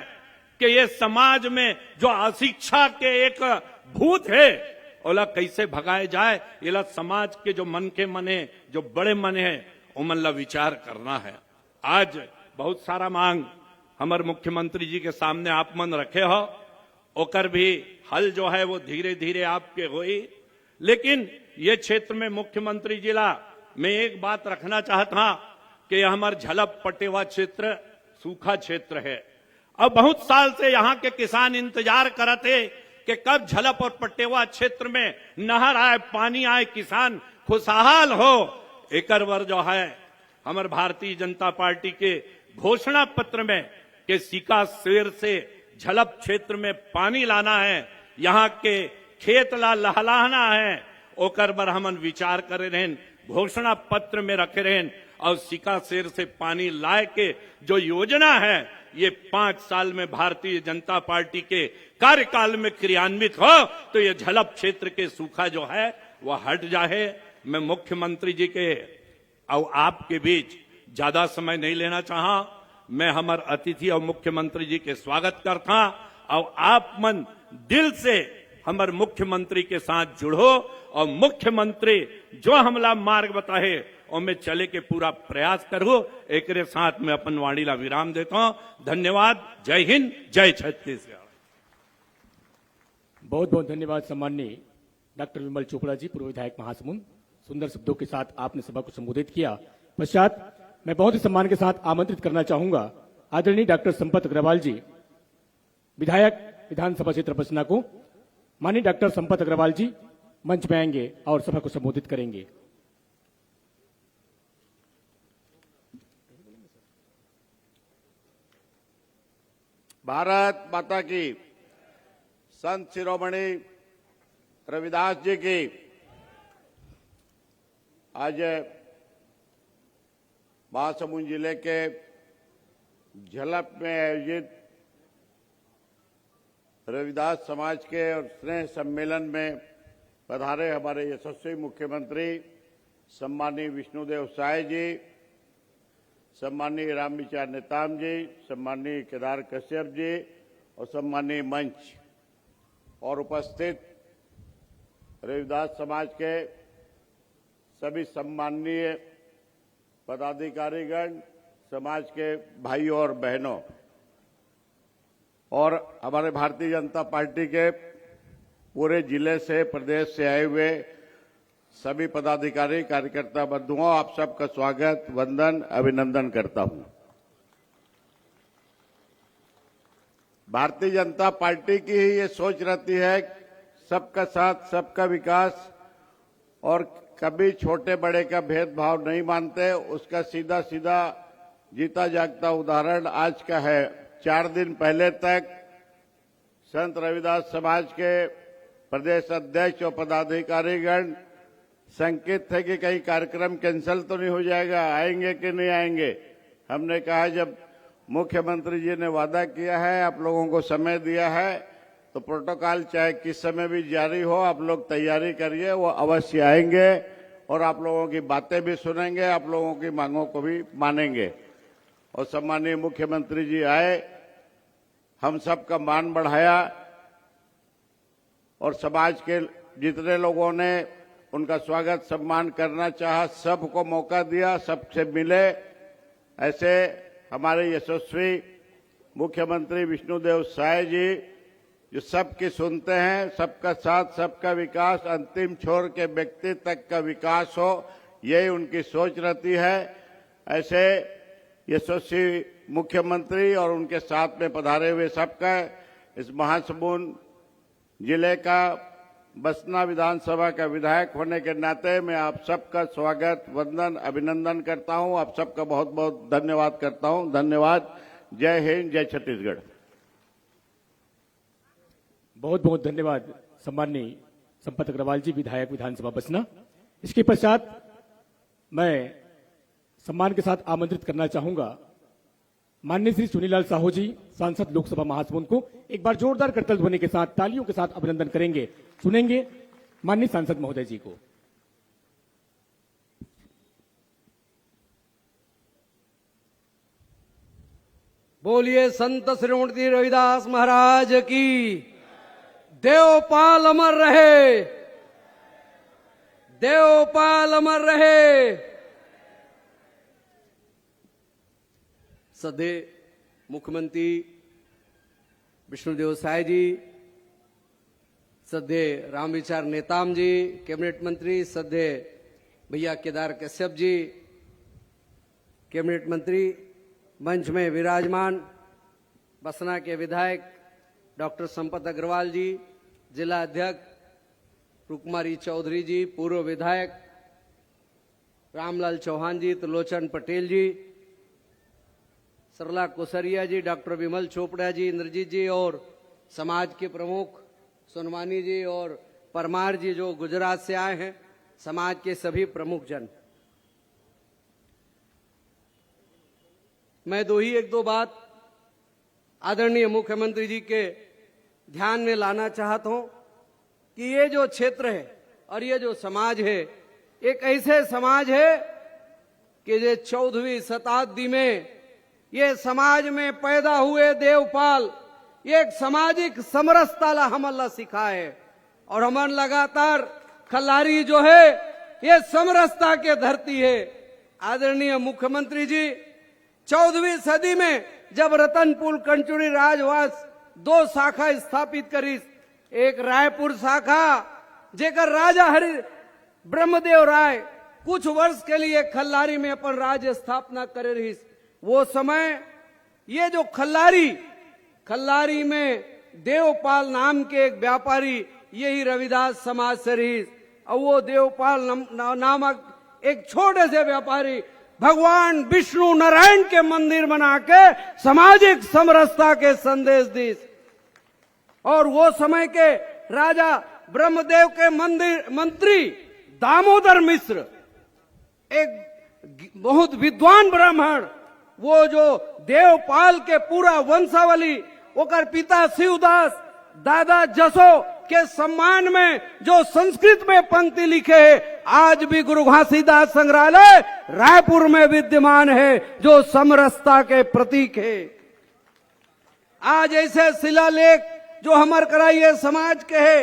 कि ये समाज में जो अशिक्षा के एक भूत है बोला कैसे भगाए जाए। ये समाज के जो मन के मने, जो बड़े मन है उमन ला विचार करना है। आज बहुत सारा मांग हमारे मुख्यमंत्री जी के सामने आप मन रखे हो, ओकर भी हल जो है वो धीरे धीरे आपके होई। लेकिन ये क्षेत्र में मुख्यमंत्री जिला में एक बात रखना चाहता कि हमारे झलप पटेवा क्षेत्र सूखा क्षेत्र है। अब बहुत साल से यहाँ के किसान इंतजार करते कि कब झलप और पटेवा क्षेत्र में नहर आए, पानी आए, किसान खुशहाल हो। एक वर जो है हमारे भारतीय जनता पार्टी के घोषणा पत्र में कि सीका शेर से झलप क्षेत्र में पानी लाना है, यहाँ के खेत ला लहलाना है, ओकर बर हमन विचार करे रहें। घोषणा पत्र में रखे रहें और सिका शेर से पानी लाए के जो योजना है ये 5 साल में भारतीय जनता पार्टी के कार्यकाल में क्रियान्वित हो तो ये झलप क्षेत्र के सूखा जो है वह हट जाए। मैं मुख्यमंत्री जी के और आपके बीच ज्यादा समय नहीं लेना चाहा। मैं हमारे अतिथि और मुख्यमंत्री जी के स्वागत करता और आप मन दिल से हमारे मुख्यमंत्री के साथ जुड़ो और मुख्यमंत्री जो हमला मार्ग बताए और मैं चले के पूरा प्रयास करूं। एक साथ में अपन वाणी ला विराम देता हूं। धन्यवाद। जय हिंद, जय छत्तीसगढ़। बहुत बहुत धन्यवाद सम्माननीय डॉक्टर विमल चोपड़ा जी, पूर्व विधायक महासमुंद। सुंदर शब्दों के साथ आपने सभा को संबोधित किया। पश्चात मैं बहुत ही सम्मान के साथ आमंत्रित करना चाहूंगा आदरणीय डॉक्टर संपत अग्रवाल जी, विधायक विधानसभा क्षेत्र बसना को। माननीय डॉक्टर संपत अग्रवाल जी मंच में आएंगे और सभा को संबोधित करेंगे। भारत माता की, संत शिरोमणि रविदास जी की। आज महासमुंद जिले के झलप में आयोजित रविदास समाज के और स्नेह सम्मेलन में पधारे हमारे यशस्वी मुख्यमंत्री सम्माननीय विष्णुदेव साय जी, सम्माननीय रामविचार नेताम जी, सम्माननीय केदार कश्यप जी और सम्माननीय मंच और उपस्थित रविदास समाज के सभी सम्माननीय पदाधिकारीगण, समाज के भाइयों और बहनों और हमारे भारतीय जनता पार्टी के पूरे जिले से, प्रदेश से आए हुए सभी पदाधिकारी, कार्यकर्ता बंधुओं, आप सबका स्वागत, वंदन, अभिनंदन करता हूं। भारतीय जनता पार्टी की ही ये सोच रहती है सबका साथ, सबका विकास, और कभी छोटे बड़े का भेदभाव नहीं मानते। उसका सीधा सीधा जीता जागता उदाहरण आज का है। 4 दिन पहले तक संत रविदास समाज के प्रदेश अध्यक्ष और पदाधिकारीगण संकेत थे कि कहीं कार्यक्रम कैंसिल तो नहीं हो जाएगा, आएंगे कि नहीं आएंगे। हमने कहा जब मुख्यमंत्री जी ने वादा किया है, आप लोगों को समय दिया है, तो प्रोटोकॉल चाहे किस समय भी जारी हो, आप लोग तैयारी करिए, वो अवश्य आएंगे और आप लोगों की बातें भी सुनेंगे, आप लोगों की मांगों को भी मानेंगे। और सम्माननीय मुख्यमंत्री जी आए, हम सबका मान बढ़ाया और समाज के जितने लोगों ने उनका स्वागत सम्मान करना चाहा, सबको मौका दिया, सबसे मिले। ऐसे हमारे यशस्वी मुख्यमंत्री विष्णुदेव साय जी जो सबकी सुनते हैं, सबका साथ, सबका विकास, अंतिम छोर के व्यक्ति तक का विकास हो, यही उनकी सोच रहती है। ऐसे यशस्वी मुख्यमंत्री और उनके साथ में पधारे हुए सबका, इस महासमुंद जिले का बसना विधानसभा का विधायक होने के नाते मैं आप सबका स्वागत, वंदन, अभिनंदन करता हूं। आप सबका बहुत बहुत धन्यवाद करता हूं। धन्यवाद। जय हिंद, जय छत्तीसगढ़। बहुत बहुत धन्यवाद सम्माननीय संपत अग्रवाल जी, विधायक विधानसभा बसना। इसके पश्चात मैं सम्मान के साथ आमंत्रित करना चाहूंगा माननीय श्री चुनीलाल साहू जी, सांसद लोकसभा महासमुंद को। एक बार जोरदार करतल ध्वनि के साथ, तालियों के साथ अभिनंदन करेंगे, सुनेंगे माननीय सांसद महोदय जी को। बोलिए संत श्रीमती रविदास महाराज की। देवपाल अमर रहे, देवपाल अमर रहे। सदे मुख्यमंत्री विष्णुदेव साय जी, सदे रामविचार नेताम जी, कैबिनेट मंत्री सदे भैया केदार कश्यप जी, कैबिनेट मंत्री, मंच में विराजमान बसना के विधायक डॉक्टर संपत अग्रवाल जी, जिला अध्यक्ष रुकमारी चौधरी जी, पूर्व विधायक रामलाल चौहान जी, त्रिलोचन पटेल जी, सरला कोसरिया जी, डॉक्टर विमल चोपड़ा जी, इंद्रजीत जी और समाज के प्रमुख सोनवानी जी और परमार जी जो गुजरात से आए हैं, समाज के सभी प्रमुख जन। मैं एक दो बात आदरणीय मुख्यमंत्री जी के ध्यान में लाना चाहता हूं कि ये जो क्षेत्र है और ये जो समाज है, एक ऐसे समाज है कि ये 14वीं शताब्दी में ये समाज में पैदा हुए देवपाल एक सामाजिक समरसता ला हमला सिखा है। और हमन लगातार खल्लारी जो है ये समरसता के धरती है। आदरणीय मुख्यमंत्री जी 14वीं सदी में जब रतनपुर कंचुरी राजवास 2 शाखा स्थापित करी, एक रायपुर शाखा जेकर राजा हरि ब्रह्मदेव राय कुछ वर्ष के लिए खल्लारी में अपन राज्य स्थापना करे रही। वो समय ये जो खल्लारी में देवपाल नाम के एक व्यापारी यही रविदास समाज से रही, और वो देवपाल नामक एक छोटे से व्यापारी भगवान विष्णु नारायण के मंदिर बना के सामाजिक समरसता के संदेश दी। और वो समय के राजा ब्रह्मदेव के मंत्री दामोदर मिश्र एक बहुत विद्वान ब्राह्मण, वो जो देवपाल के पूरा वंशावली ओकर पिता शिवदास दादा जसो के सम्मान में जो संस्कृत में पंक्ति लिखे है, आज भी गुरु घासीदास संग्रहालय रायपुर में विद्यमान है, जो समरसता के प्रतीक है। आज ऐसे शिलालेख जो हमार कराइए समाज के है,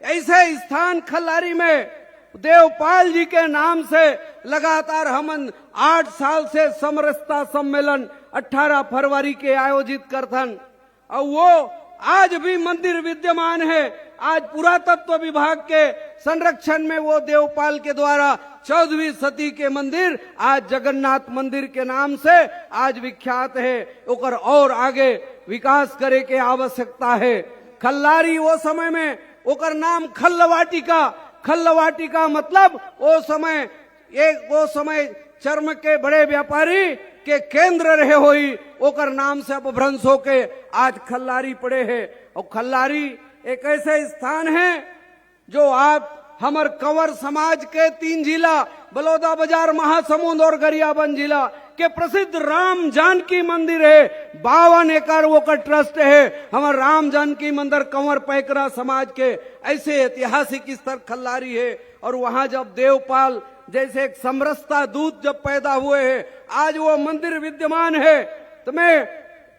ऐसे स्थान खल्लारी में देवपाल जी के नाम से लगातार हम 8 साल से समरसता सम्मेलन 18 फरवरी के आयोजित करथन, और वो आज भी मंदिर विद्यमान है। आज पुरातत्व विभाग के संरक्षण में वो देवपाल के द्वारा 14वीं सदी के मंदिर आज जगन्नाथ मंदिर के नाम से आज विख्यात है। ओकर और आगे विकास करे के आवश्यकता है। खल्लारी वो समय में ओकर नाम खल्लवाटिका मतलब वो समय चर्म के बड़े व्यापारी के केंद्र रहे हुई, ओकर नाम से अपभ्रंश होके आज खल्लारी पड़े है। और खल्लारी एक ऐसे स्थान है जो आप हमार कंवर समाज के 3 जिला बलौदा बाजार, महासमुंद और गरियाबंद जिला के प्रसिद्ध राम जानकी मंदिर है। 52 एकड़ वो का ट्रस्ट है। हमार राम जानकी मंदिर कंवर पैकरा समाज के ऐसे ऐतिहासिक स्तर खल्लारी है। और वहां जब देवपाल जैसे एक समरसता दूत जब पैदा हुए हैं, आज वो मंदिर विद्यमान है। तो मैं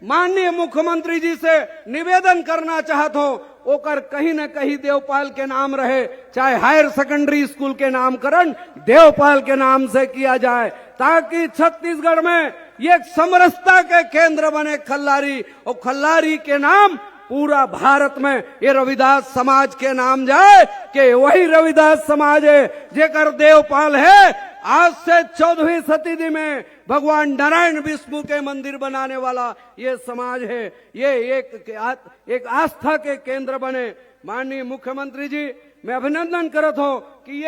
माननीय मुख्यमंत्री जी से निवेदन करना चाहता हूं, ओकर कहीं न कहीं देवपाल के नाम रहे, चाहे हायर सेकेंडरी स्कूल के नामकरण देवपाल के नाम से किया जाए, ताकि छत्तीसगढ़ में ये समरसता के केंद्र बने खल्लारी, और खल्लारी के नाम पूरा भारत में ये रविदास समाज के नाम जाए कि वही रविदास समाज है जेकर देवपाल है। आज से 14वीं शताब्दी में भगवान नारायण विष्णु के मंदिर बनाने वाला ये समाज है। ये एक आस्था के केंद्र बने। माननीय मुख्यमंत्री जी, मैं अभिनंदन करता हूं कि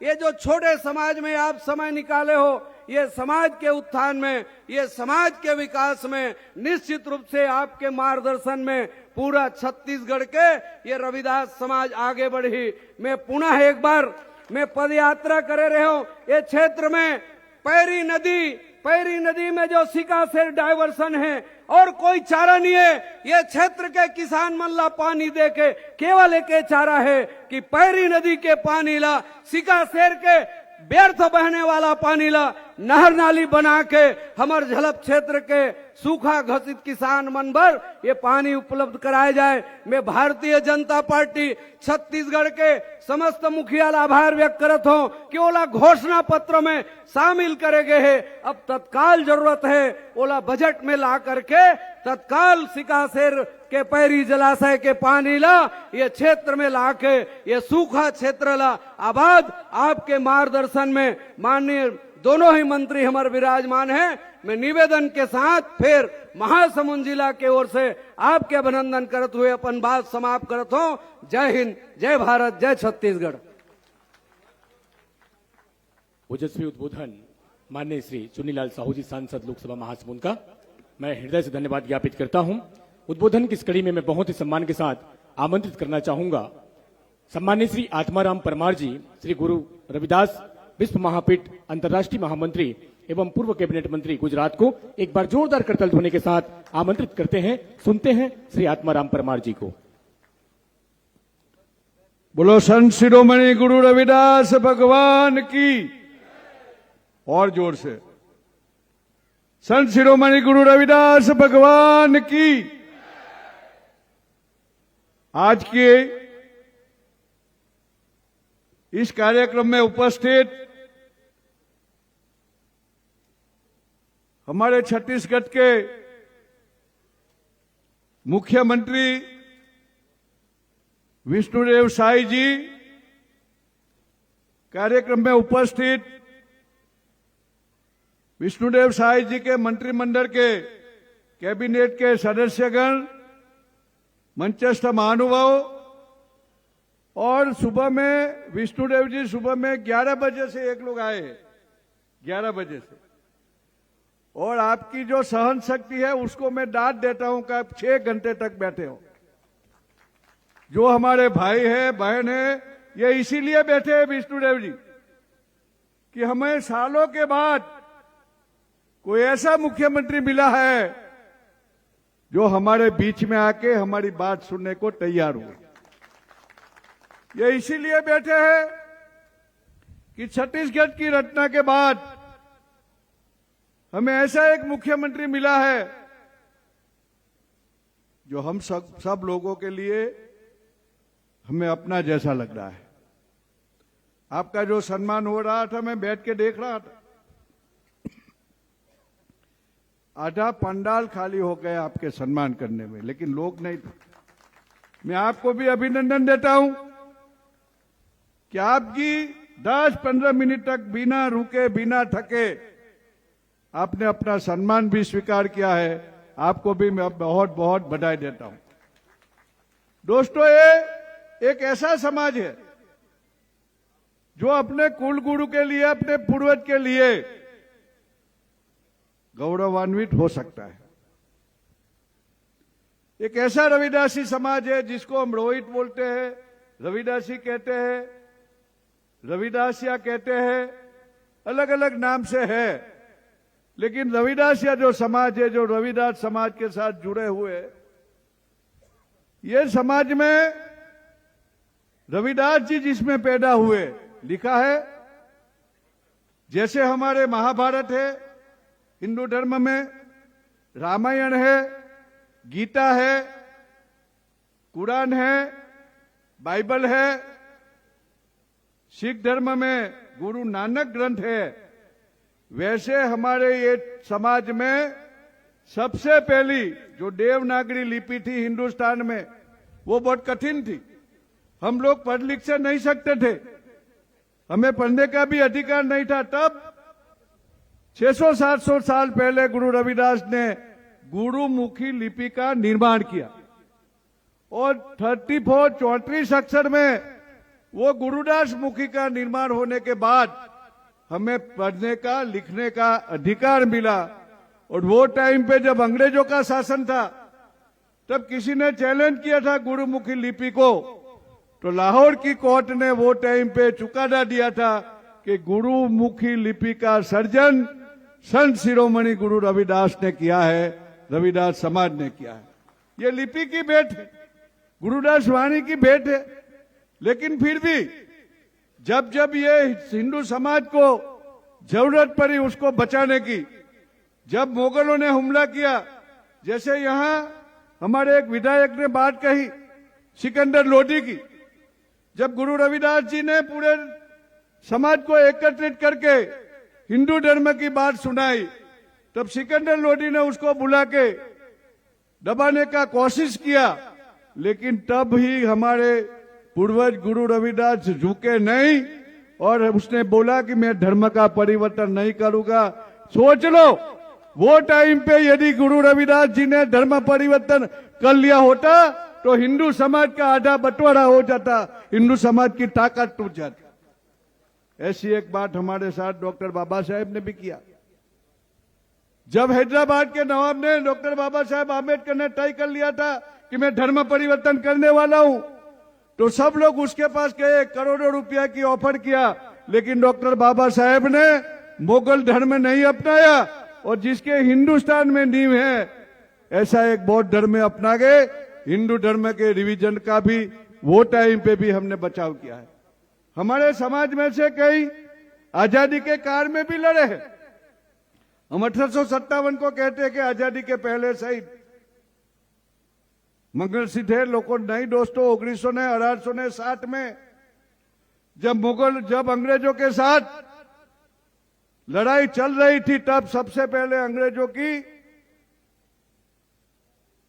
ये जो छोटे समाज में आप समय निकाले हो, ये समाज के उत्थान में, ये समाज के विकास में निश्चित रूप से आपके मार्गदर्शन में पूरा छत्तीसगढ़ के ये रविदास समाज आगे बढ़ी। मैं पुनः एक बार मैं पद यात्रा करे रहे हूं ये क्षेत्र में। पैरी नदी में जो सिका से डाइवर्सन है और कोई चारा नहीं है। ये क्षेत्र के किसान मन ला पानी दे के केवल एक चारा है कि पैरी नदी के पानी ला, सिका शेर के व्यर्थ बहने वाला पानी ला नहर नाली बना के हमार झलप क्षेत्र के सूखा घोषित किसान मन भर ये पानी उपलब्ध कराया जाए। मैं भारतीय जनता पार्टी छत्तीसगढ़ के समस्त मुखिया आभार व्यक्त करत हूं कि ओला घोषणा पत्र में शामिल करे गए है। अब तत्काल जरूरत है ओला बजट में ला करके तत्काल सिकासेर के पैरी जलाशय के पानी ला ये क्षेत्र में लाके ये सूखा क्षेत्र ला आबाद आपके मार्गदर्शन में माननीय दोनों ही मंत्री हमारे विराजमान हैं। मैं निवेदन के साथ फिर महासमुंद जिला के ओर से आपके अभिनंदन करते हुए अपन बात समाप्त करता हूं। जय हिंद, जय भारत, जय छत्तीसगढ़। ओजस्वी उद्बोधन माननीय श्री चुन्नीलाल साहू जी, सांसद लोकसभा महासमुंद का मैं हृदय से धन्यवाद ज्ञापित करता हूं। उद्बोधन की इस कड़ी में मैं बहुत ही सम्मान के साथ आमंत्रित करना चाहूंगा सम्मानित श्री आत्माराम परमार जी, श्री गुरु रविदास विश्व महापीठ अंतर्राष्ट्रीय महामंत्री एवं पूर्व कैबिनेट मंत्री गुजरात को एक बार जोरदार करतल ध्वनि के साथ आमंत्रित करते हैं। सुनते हैं श्री आत्माराम परमार जी को। बोलो संत शिरोमणि गुरु रविदास भगवान की, और जोर से संत शिरोमणि गुरु रविदास भगवान की। आज के इस कार्यक्रम में उपस्थित हमारे छत्तीसगढ़ के मुख्यमंत्री विष्णुदेव साय जी, कार्यक्रम में उपस्थित विष्णुदेव साय जी के मंत्रिमंडल के कैबिनेट के सदस्यगण, मंचस्थ महानुभाव, और सुबह में विष्णुदेव जी सुबह में 11 बजे से एक लोग आए हैं, 11 बजे से, और आपकी जो सहन शक्ति है उसको मैं डांट देता हूं कि आप 6 घंटे तक बैठे हो। जो हमारे भाई है बहन है, ये इसीलिए बैठे हैं विष्णुदेव जी कि हमें सालों के बाद कोई ऐसा मुख्यमंत्री मिला है जो हमारे बीच में आके हमारी बात सुनने को तैयार हुए। ये इसीलिए बैठे हैं कि छत्तीसगढ़ की रचना के बाद हमें ऐसा एक मुख्यमंत्री मिला है जो हम सब लोगों के लिए हमें अपना जैसा लग रहा है। आपका जो सम्मान हो रहा था, मैं बैठ के देख रहा था, आधा पंडाल खाली हो गया आपके सम्मान करने में, लेकिन लोग नहीं थे। मैं आपको भी अभिनंदन देता हूं कि आपकी 10-15 मिनट तक बिना रुके बिना थके आपने अपना सम्मान भी स्वीकार किया है। आपको भी मैं बहुत बहुत बधाई देता हूं। दोस्तों, ये एक ऐसा समाज है जो अपने कुल गुरु के लिए, अपने पूर्वज के लिए गौरवान्वित हो सकता है। एक ऐसा रविदासी समाज है जिसको हम रोहित बोलते हैं, रविदासी कहते हैं, रविदासिया कहते हैं, अलग अलग नाम से है, लेकिन रविदासिया जो समाज है, जो रविदास समाज के साथ जुड़े हुए, ये समाज में रविदास जी जिसमें पैदा हुए, लिखा है जैसे हमारे महाभारत है हिंदू धर्म में, रामायण है, गीता है, कुरान है, बाइबल है, सिख धर्म में गुरु नानक ग्रंथ है, वैसे हमारे ये समाज में सबसे पहली जो देवनागरी लिपि थी हिंदुस्तान में, वो बहुत कठिन थी। हम लोग पढ़ लिख से नहीं सकते थे, हमें पढ़ने का भी अधिकार नहीं था। तब 600-700 साल पहले गुरु रविदास ने गुरुमुखी लिपि का निर्माण किया और 34 अक्षर में वो गुरुदास मुखी का निर्माण होने के बाद हमें पढ़ने का लिखने का अधिकार मिला। और वो टाइम पे जब अंग्रेजों का शासन था, तब किसी ने चैलेंज किया था गुरुमुखी लिपि को, तो लाहौर की कोर्ट ने वो टाइम पे चुकादा दिया था कि गुरुमुखी लिपि का सर्जन संत शिरोमणि गुरु रविदास ने किया है, रविदास समाज ने किया है। ये लिपि की भेंट है, गुरुदास वाणी की भेंट है। लेकिन फिर भी जब जब ये हिंदू समाज को जरूरत पड़ी उसको बचाने की, जब मुगलों ने हमला किया, जैसे यहां हमारे एक विधायक ने बात कही सिकंदर लोधी की, जब गुरु रविदास जी ने पूरे समाज को एकत्रित करके हिंदू धर्म की बात सुनाई, तब सिकंदर लोधी ने उसको बुला के दबाने का कोशिश किया, लेकिन तब ही हमारे पूर्वज गुरु रविदास झुके नहीं और उसने बोला कि मैं धर्म का परिवर्तन नहीं करूंगा। सोच लो, वो टाइम पे यदि गुरु रविदास जी ने धर्म परिवर्तन कर लिया होता तो हिंदू समाज का आधा बंटवारा हो जाता, हिंदू समाज की ताकत टूट जाती। ऐसी एक बात हमारे साथ डॉक्टर बाबा साहेब ने भी किया। जब हैदराबाद के नवाब ने, डॉक्टर बाबा साहेब आम्बेडकर ने तय कर लिया था कि मैं धर्म परिवर्तन करने वाला हूं, तो सब लोग उसके पास गए, करोड़ों रुपया की ऑफर किया, लेकिन डॉक्टर बाबा साहेब ने मुगल धर्म नहीं अपनाया और जिसके हिंदुस्तान में नींव है, ऐसा एक बौद्ध धर्म में अपना गए। हिंदू धर्म के रिवीजन का भी वो टाइम पे भी हमने बचाव किया है। हमारे समाज में से कई आजादी के काल में भी लड़े हैं। हम 1857 को कहते हैं कि आजादी के पहले शहीद मंगल सिद्धे लोगों नहीं दोस्तों 1860 में जब अंग्रेजों के साथ लड़ाई चल रही थी, तब सबसे पहले अंग्रेजों की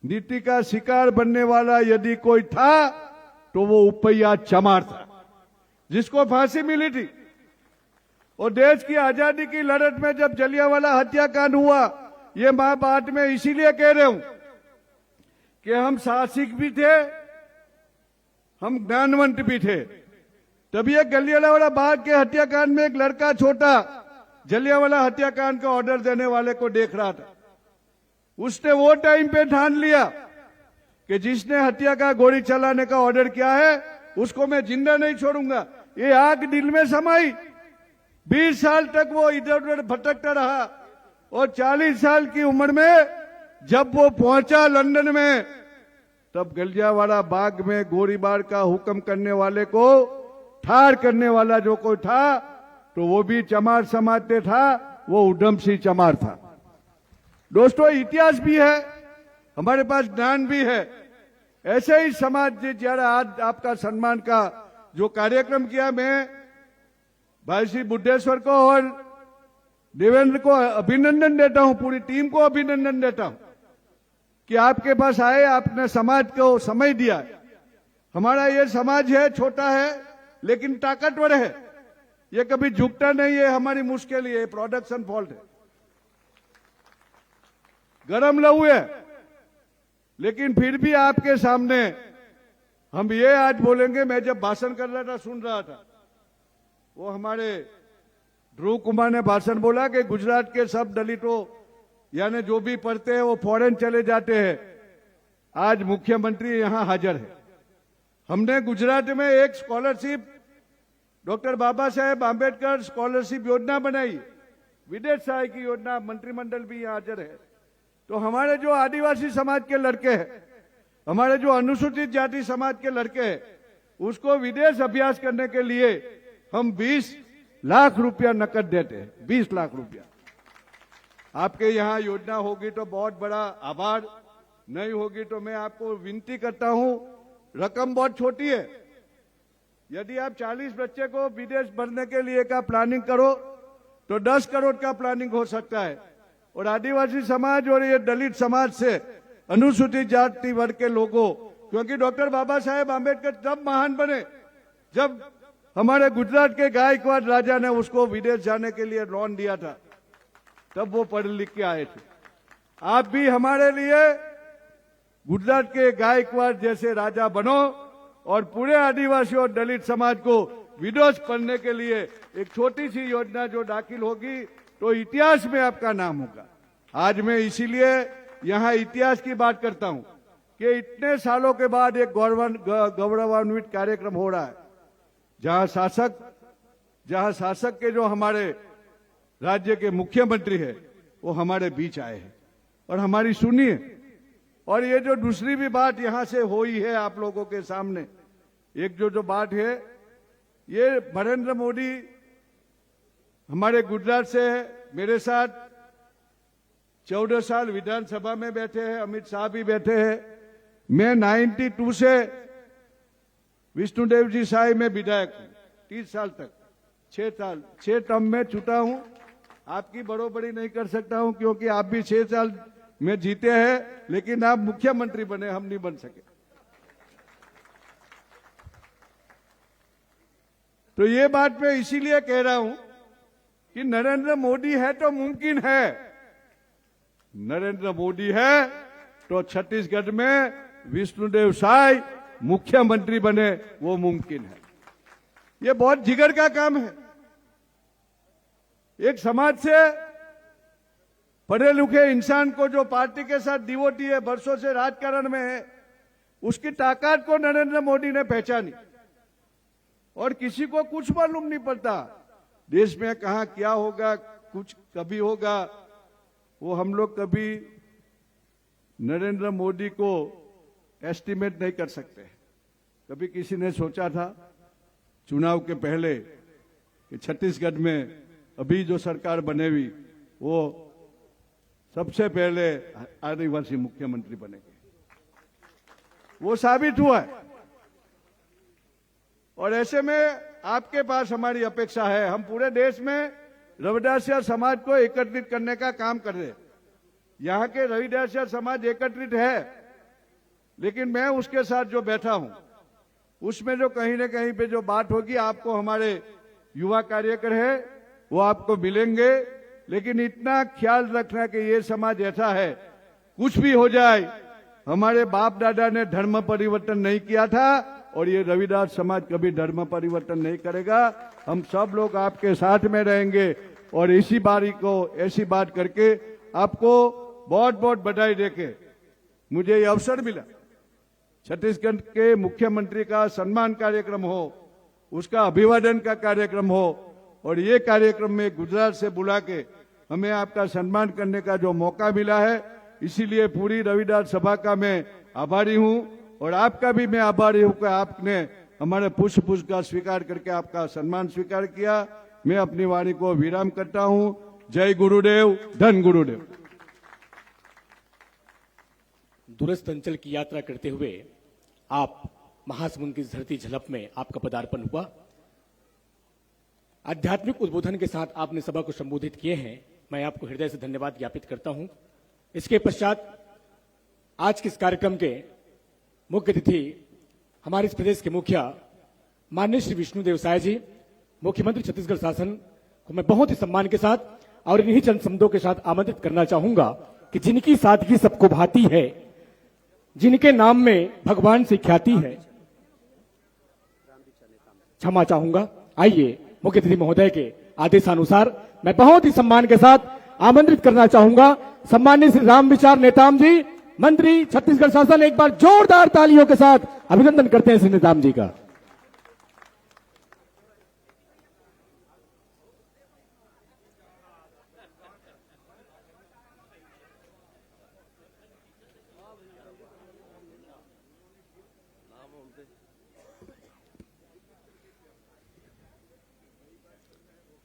नीति का शिकार बनने वाला यदि कोई था तो वो उपैया चमार था, जिसको फांसी मिली थी। और देश की आजादी की लड़त में जब जलियांवाला हत्याकांड हुआ, ये मैं बात में इसीलिए कह रहा हूं कि हम साहसिक भी थे, हम ज्ञानवंत भी थे। तभी एक जलियांवाला बाग के हत्याकांड में एक लड़का छोटा जलियांवाला हत्याकांड का ऑर्डर देने वाले को देख रहा था। उसने वो टाइम पे ठान लिया कि जिसने हत्या का गोली चलाने का ऑर्डर किया है उसको मैं जिंदा नहीं छोड़ूंगा। ये आग दिल में समाई। 20 साल तक वो इधर उधर भटकता रहा और 40 साल की उम्र में जब वो पहुंचा लंदन में, तब जलियांवाला बाग में गोलीबार का हुक्म करने वाले को ठार करने वाला जो कोई था तो वो भी चमार समाज से था, वो उधम सिंह चमार था। दोस्तों, इतिहास भी है, हमारे पास ज्ञान भी है। ऐसे ही समाज जरा आज आपका सम्मान का जो कार्यक्रम किया, मैं भाई श्री बुद्धेश्वर को और देवेंद्र को अभिनंदन देता हूं, पूरी टीम को अभिनंदन देता हूं कि आपके पास आए, आपने समाज को समय दिया। हमारा ये समाज है, छोटा है लेकिन ताकतवर है, ये कभी झुकता नहीं है। हमारी मुश्किल ये प्रोडक्शन फॉल्ट है, गरम लहू है, लेकिन फिर भी आपके सामने हम ये आज बोलेंगे। मैं जब भाषण कर रहा था, सुन रहा था, वो हमारे ध्रुव कुमार ने भाषण बोला कि गुजरात के सब दलितों यानी जो भी पढ़ते हैं वो फॉरेन चले जाते हैं। आज मुख्यमंत्री यहां हाजिर है। हमने गुजरात में एक scholarship doctor Baba Saheb Ambedkar scholarship योजना बनाई, विदेश सहाय की योजना, मंत्रिमंडल भी यहां हाजिर है। तो हमारे जो आदिवासी समाज के लड़के हैं, हमारे जो अनुसूचित जाति समाज के लड़के हैं, उसको विदेश अभ्यास करने के लिए हम 20 लाख रुपया नकद देते हैं। 20 लाख रुपया। आपके यहां योजना होगी तो बहुत बड़ा आभार, नहीं होगी तो मैं आपको विनती करता हूं, रकम बहुत छोटी है। यदि आप 40 बच्चे को विदेश भरने के लिए का प्लानिंग करो तो 10 करोड़ का प्लानिंग हो सकता है। और आदिवासी समाज और ये दलित समाज से अनुसूचित जाति वर्ग के लोगों, क्योंकि डॉक्टर बाबा साहेब आंबेडकर तब महान बने जब हमारे गुजरात के गायकवाड़ राजा ने उसको विदेश जाने के लिए लोन दिया था, तब वो पढ़ लिख के आए थे। आप भी हमारे लिए गुजरात के गायकवाड़ जैसे राजा बनो और पूरे आदिवासी और दलित समाज को विदेश पढ़ने के लिए एक छोटी सी योजना जो दाखिल होगी तो इतिहास में आपका नाम होगा। आज मैं इसीलिए यहां इतिहास की बात करता हूं कि इतने सालों के बाद एक गौरवान्वित कार्यक्रम हो रहा है, जहां शासक के जो हमारे राज्य के मुख्यमंत्री है वो हमारे बीच आए हैं और हमारी सुनिए। और ये जो दूसरी भी बात यहां से हुई है आप लोगों के सामने, एक जो बात है, ये नरेंद्र मोदी हमारे गुजरात से है, मेरे साथ 14 साल विधानसभा में बैठे हैं, अमित शाह भी बैठे हैं। मैं 92 से विष्णुदेव जी साई में विधायक हूं, 30 साल तक, 6 टर्म में चुना हूं। आपकी बरोबरी नहीं कर सकता हूं क्योंकि आप भी 6 साल में जीते हैं, लेकिन आप मुख्यमंत्री बने, हम नहीं बन सके। तो ये बात मैं इसीलिए कह रहा हूं कि नरेंद्र मोदी है तो मुमकिन है, नरेंद्र मोदी है तो छत्तीसगढ़ में विष्णुदेव साई मुख्यमंत्री बने, वो मुमकिन है। ये बहुत जिगर का काम है। एक समाज से पढ़े लिखे इंसान को जो पार्टी के साथ डिवोटी है, बरसों से राजकारण में है, उसकी ताकत को नरेंद्र मोदी ने पहचानी और किसी को कुछ मालूम नहीं पड़ता देश में कहां क्या होगा, कुछ कभी होगा वो हम लोग कभी नरेंद्र मोदी को एस्टिमेट नहीं कर सकते। कभी किसी ने सोचा था चुनाव के पहले कि छत्तीसगढ़ में अभी जो सरकार बनेगी वो सबसे पहले आदिवासी मुख्यमंत्री बनेंगे? वो साबित हुआ है। और ऐसे में आपके पास हमारी अपेक्षा है, हम पूरे देश में रविदासिया समाज को एकत्रित करने का काम कर रहे हैं। यहाँ के रविदासिया समाज एकत्रित है, लेकिन मैं उसके साथ जो बैठा हूं उसमें जो कहीं न कहीं पे जो बात होगी, आपको हमारे युवा कार्यकर है वो आपको मिलेंगे, लेकिन इतना ख्याल रखना कि ये समाज ऐसा है, कुछ भी हो जाए हमारे बाप दादा ने धर्म परिवर्तन नहीं किया था और ये रविदास समाज कभी धर्म परिवर्तन नहीं करेगा। हम सब लोग आपके साथ में रहेंगे और इसी बारी को ऐसी बात करके आपको बहुत बहुत बधाई देके मुझे ये अवसर मिला। छत्तीसगढ़ के मुख्यमंत्री का सम्मान कार्यक्रम हो, उसका अभिवादन का कार्यक्रम हो और ये कार्यक्रम में गुजरात से बुला के हमें आपका सम्मान करने का जो मौका मिला है, इसीलिए पूरी रविदास सभा का मैं आभारी हूं और आपका भी मैं आभारी हूं कि आपने हमारे पुष्प का स्वीकार करके आपका सम्मान स्वीकार किया। मैं अपनी वाणी को विराम करता हूं। जय गुरुदेव, धन गुरुदेव। दूरस्थ अंचल की यात्रा करते हुए आप महासमुंद की धरती झलप में आपका पदार्पण हुआ। आध्यात्मिक उद्बोधन के साथ आपने सभा को संबोधित किए हैं, मैं आपको हृदय से धन्यवाद ज्ञापित करता हूं। इसके पश्चात आज के इस कार्यक्रम के मुख्य अतिथि हमारे इस प्रदेश के मुखिया माननीय श्री विष्णुदेव साय जी, मुख्यमंत्री छत्तीसगढ़ शासन को मैं बहुत ही सम्मान के साथ और इन्हीं चंद शब्दों के साथ आमंत्रित करना चाहूंगा कि जिनकी सादगी सबको भाती है, जिनके नाम में भगवान से ख्याति है, क्षमा चाहूंगा। आइए मुख्य अतिथि महोदय के आदेशानुसार मैं बहुत ही सम्मान के साथ आमंत्रित करना चाहूंगा सम्मानित श्री राम विचार नेताम जी, मंत्री छत्तीसगढ़ शासन। एक बार जोरदार तालियों के साथ अभिनंदन करते हैं श्री नेताम जी का।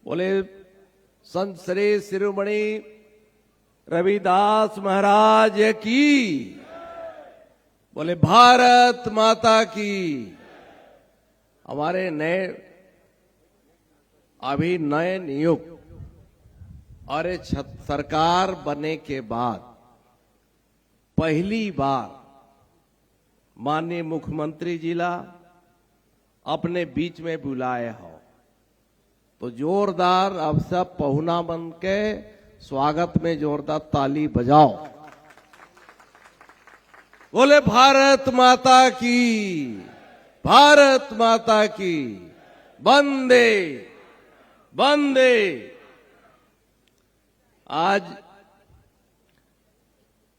बोले संत श्री शिरोमणि रविदास महाराज की, बोले भारत माता की। हमारे नए अभी नए नियुक्त और सरकार बनने के बाद पहली बार माननीय मुख्यमंत्री जिला अपने बीच में बुलाए हो, तो जोरदार अब सब पहुना बन के स्वागत में जोरदार ताली बजाओ। बोले भारत माता की, भारत माता की, वंदे वंदे। आज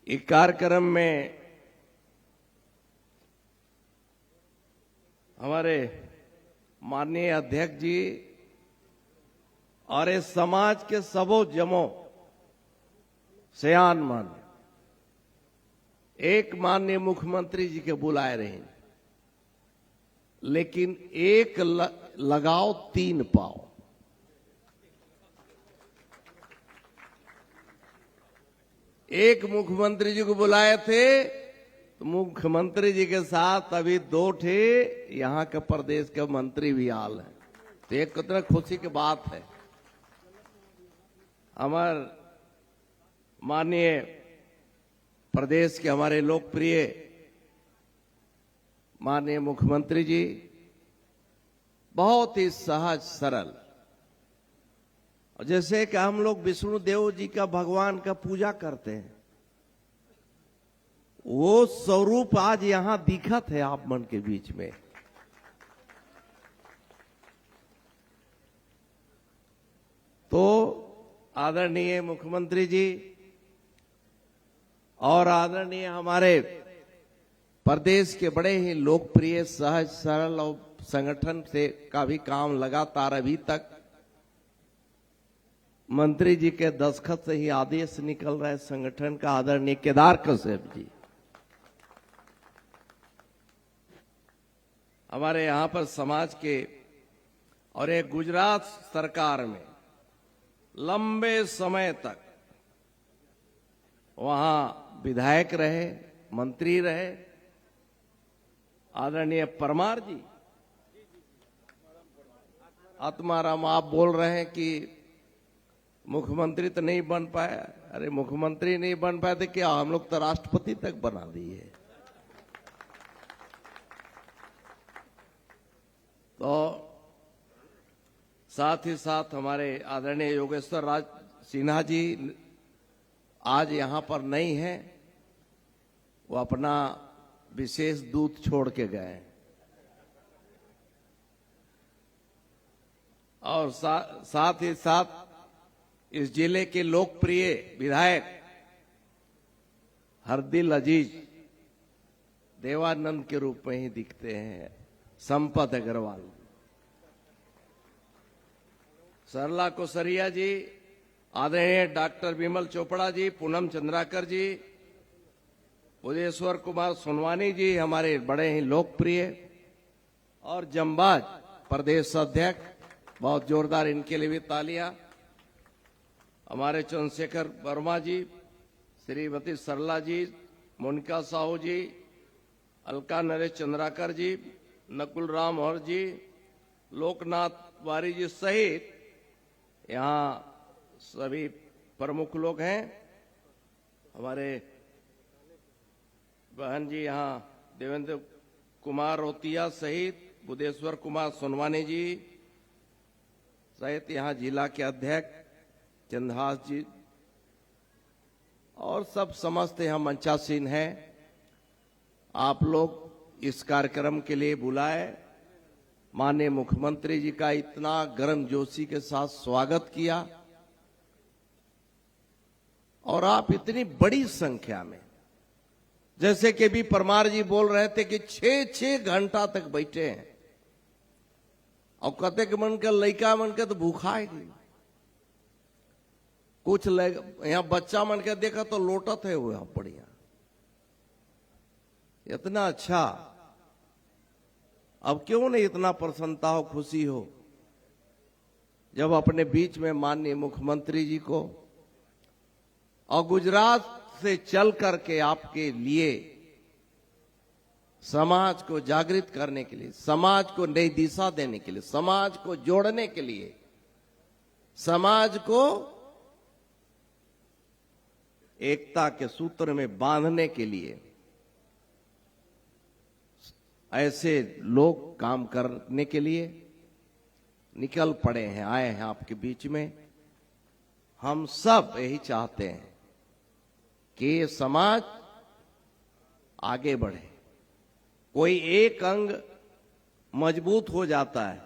एक कार्यक्रम में हमारे माननीय अध्यक्ष जी और इस समाज के सबो जमो सयान मन एक माननीय मुख्यमंत्री जी के बुलाए रहे, लेकिन एक लगाओ तीन पाओ। एक मुख्यमंत्री जी को बुलाए थे तो मुख्यमंत्री जी के साथ अभी दो थे यहाँ के प्रदेश के मंत्री भी आल हैं, तो एक कितना खुशी की बात है। हमारे माननीय प्रदेश के हमारे लोकप्रिय माननीय मुख्यमंत्री जी बहुत ही सहज सरल, जैसे कि हम लोग विष्णु देव जी का भगवान का पूजा करते हैं, वो स्वरूप आज यहां दिखत है आप मन के बीच में। तो आदरणीय मुख्यमंत्री जी और आदरणीय हमारे प्रदेश के बड़े ही लोकप्रिय सहज सरल और संगठन से का भी काम लगातार अभी तक मंत्री जी के दस्तखत से ही आदेश निकल रहा है संगठन का। आदरणीय केदार कश्यप जी, हमारे यहां पर समाज के और एक गुजरात सरकार में लंबे समय तक वहां विधायक रहे, मंत्री रहे आदरणीय परमार जी। आत्माराम, आप बोल रहे हैं कि मुख्यमंत्री तो नहीं बन पाया। अरे मुख्यमंत्री नहीं बन पाए तो क्या हम लोग तो राष्ट्रपति तक बना दिए। तो साथ ही साथ हमारे आदरणीय योगेश्वर राज सिन्हा जी आज यहां पर नहीं है, वो अपना विशेष दूत छोड़ के गए। और साथ ही साथ इस जिले के लोकप्रिय विधायक हरदिल अजीज देवानंद के रूप में ही दिखते हैं, संपत अग्रवाल। सरला कोसरिया जी, आदरणीय डॉक्टर विमल चोपड़ा जी, पूनम चंद्राकर जी, उदयेश्वर कुमार सोनवानी जी हमारे बड़े ही लोकप्रिय और जंबाज प्रदेश अध्यक्ष, बहुत जोरदार इनके लिए भी तालियां। हमारे चंद्रशेखर वर्मा जी, श्रीमती सरला जी, मोनिका साहू जी, अलका नरेश चंद्राकर जी, नकुल राम और जी, लोकनाथ वारी जी सहित यहाँ सभी प्रमुख लोग हैं। हमारे बहन जी यहाँ देवेंद्र कुमार रोतिया सहित बुद्धेश्वर कुमार सोनवानी जी सहित यहाँ जिला के अध्यक्ष चंद्रहास जी और सब समस्त यहाँ मंचासीन हैं। आप लोग इस कार्यक्रम के लिए बुलाए, माननीय मुख्यमंत्री जी का इतना गर्मजोशी के साथ स्वागत किया और आप इतनी बड़ी संख्या में, जैसे कि भी परमार जी बोल रहे थे कि 6-6 घंटा तक बैठे हैं और कहते कि मन के लड़का मन के तो भूखा है। कुछ यहाँ बच्चा मन के देखा तो लोटत है वो यहाँ बढ़िया। इतना अच्छा, अब क्यों नहीं इतना प्रसन्नता हो, खुशी हो जब अपने बीच में माननीय मुख्यमंत्री जी को और गुजरात से चल करके आपके लिए समाज को जागृत करने के लिए, समाज को नई दिशा देने के लिए, समाज को जोड़ने के लिए, समाज को एकता के सूत्र में बांधने के लिए ऐसे लोग काम करने के लिए निकल पड़े हैं, आए हैं आपके बीच में। हम सब यही चाहते हैं कि ये समाज आगे बढ़े। कोई एक अंग मजबूत हो जाता है,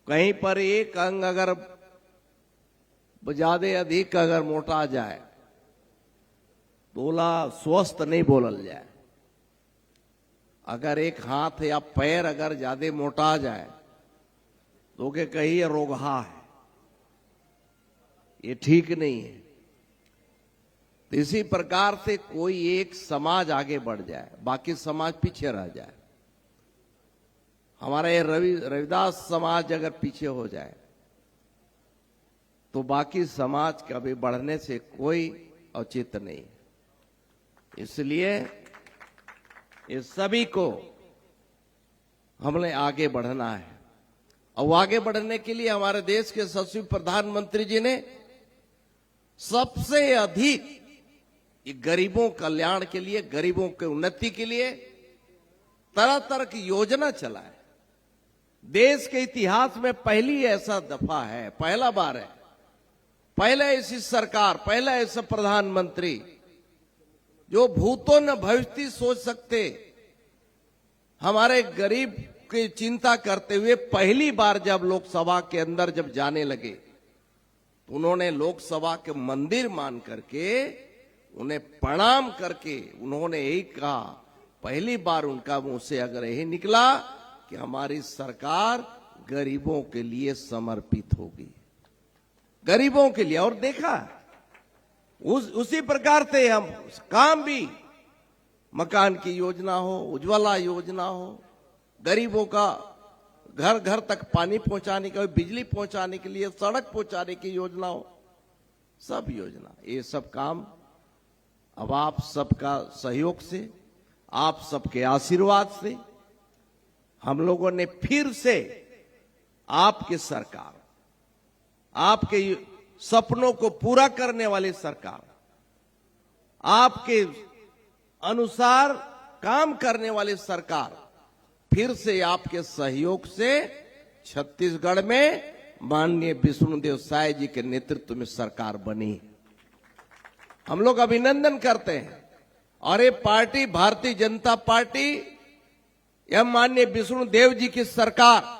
कहीं पर एक अंग अगर ज्यादा अधिक अगर मोटा जाए बोला स्वस्थ नहीं बोलल जाए। अगर एक हाथ या पैर अगर ज्यादा मोटा जाए तो के कहिए रोगहा है, ये ठीक नहीं है। तो इसी प्रकार से कोई एक समाज आगे बढ़ जाए, बाकी समाज पीछे रह जाए। हमारा ये रविदास समाज अगर पीछे हो जाए तो बाकी समाज का भी बढ़ने से कोई औचित्य नहीं। इसलिए इस सभी को हमने आगे बढ़ना है और आगे बढ़ने के लिए हमारे देश के यशस्वी प्रधानमंत्री जी ने सबसे अधिक गरीबों कल्याण के लिए, गरीबों के उन्नति के लिए तरह तरह की योजना चलाए। देश के इतिहास में पहली ऐसा दफा है, पहला बार है, पहले ऐसी सरकार, पहला ऐसा प्रधानमंत्री जो भूतों न भविष्य सोच सकते, हमारे गरीब की चिंता करते हुए पहली बार जब लोकसभा के अंदर जब जाने लगे तो उन्होंने लोकसभा के मंदिर मान करके, उन्हें प्रणाम करके उन्होंने यही कहा, पहली बार उनका मुंह से अगर यही निकला कि हमारी सरकार गरीबों के लिए समर्पित होगी। गरीबों के लिए, और देखा उसी प्रकार से हम काम भी, मकान की योजना हो, उज्ज्वला योजना हो, गरीबों का घर घर तक पानी पहुंचाने का, बिजली पहुंचाने के लिए, सड़क पहुंचाने की योजना हो, सब योजना, ये सब काम अब आप सबका सहयोग से, आप सबके आशीर्वाद से हम लोगों ने फिर से आपकी सरकार, आपके सपनों को पूरा करने वाली सरकार, आपके अनुसार काम करने वाली सरकार, फिर से आपके सहयोग से छत्तीसगढ़ में माननीय विष्णुदेव साय जी के नेतृत्व में सरकार बनी। हम लोग अभिनंदन करते हैं, और ये पार्टी भारतीय जनता पार्टी या माननीय विष्णुदेव जी की सरकार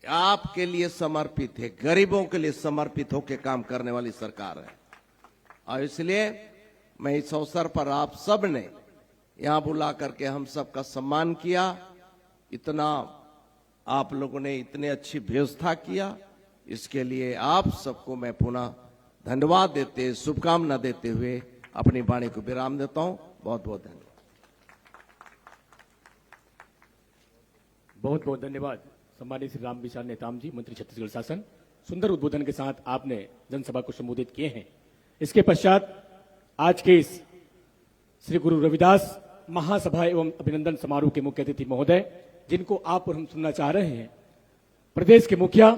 आपके लिए समर्पित है, गरीबों के लिए समर्पित होकर काम करने वाली सरकार है। और इसलिए मैं इस अवसर पर आप सब ने यहां बुला करके हम सबका सम्मान किया, इतना आप लोगों ने इतनी अच्छी व्यवस्था किया, इसके लिए आप सबको मैं पुनः धन्यवाद देते, शुभकामना देते हुए अपनी वाणी को विराम देता हूं। बहुत बहुत धन्यवाद। बहुत बहुत धन्यवाद सम्मानित श्री रामविचार नेताम जी, मंत्री छत्तीसगढ़ शासन। सुंदर उद्बोधन के साथ आपने जनसभा को संबोधित किए हैं। इसके पश्चात आज के इस श्री गुरु रविदास महासभा एवं अभिनंदन समारोह के मुख्य अतिथि महोदय, जिनको आप और हम सुनना चाह रहे हैं, प्रदेश के मुखिया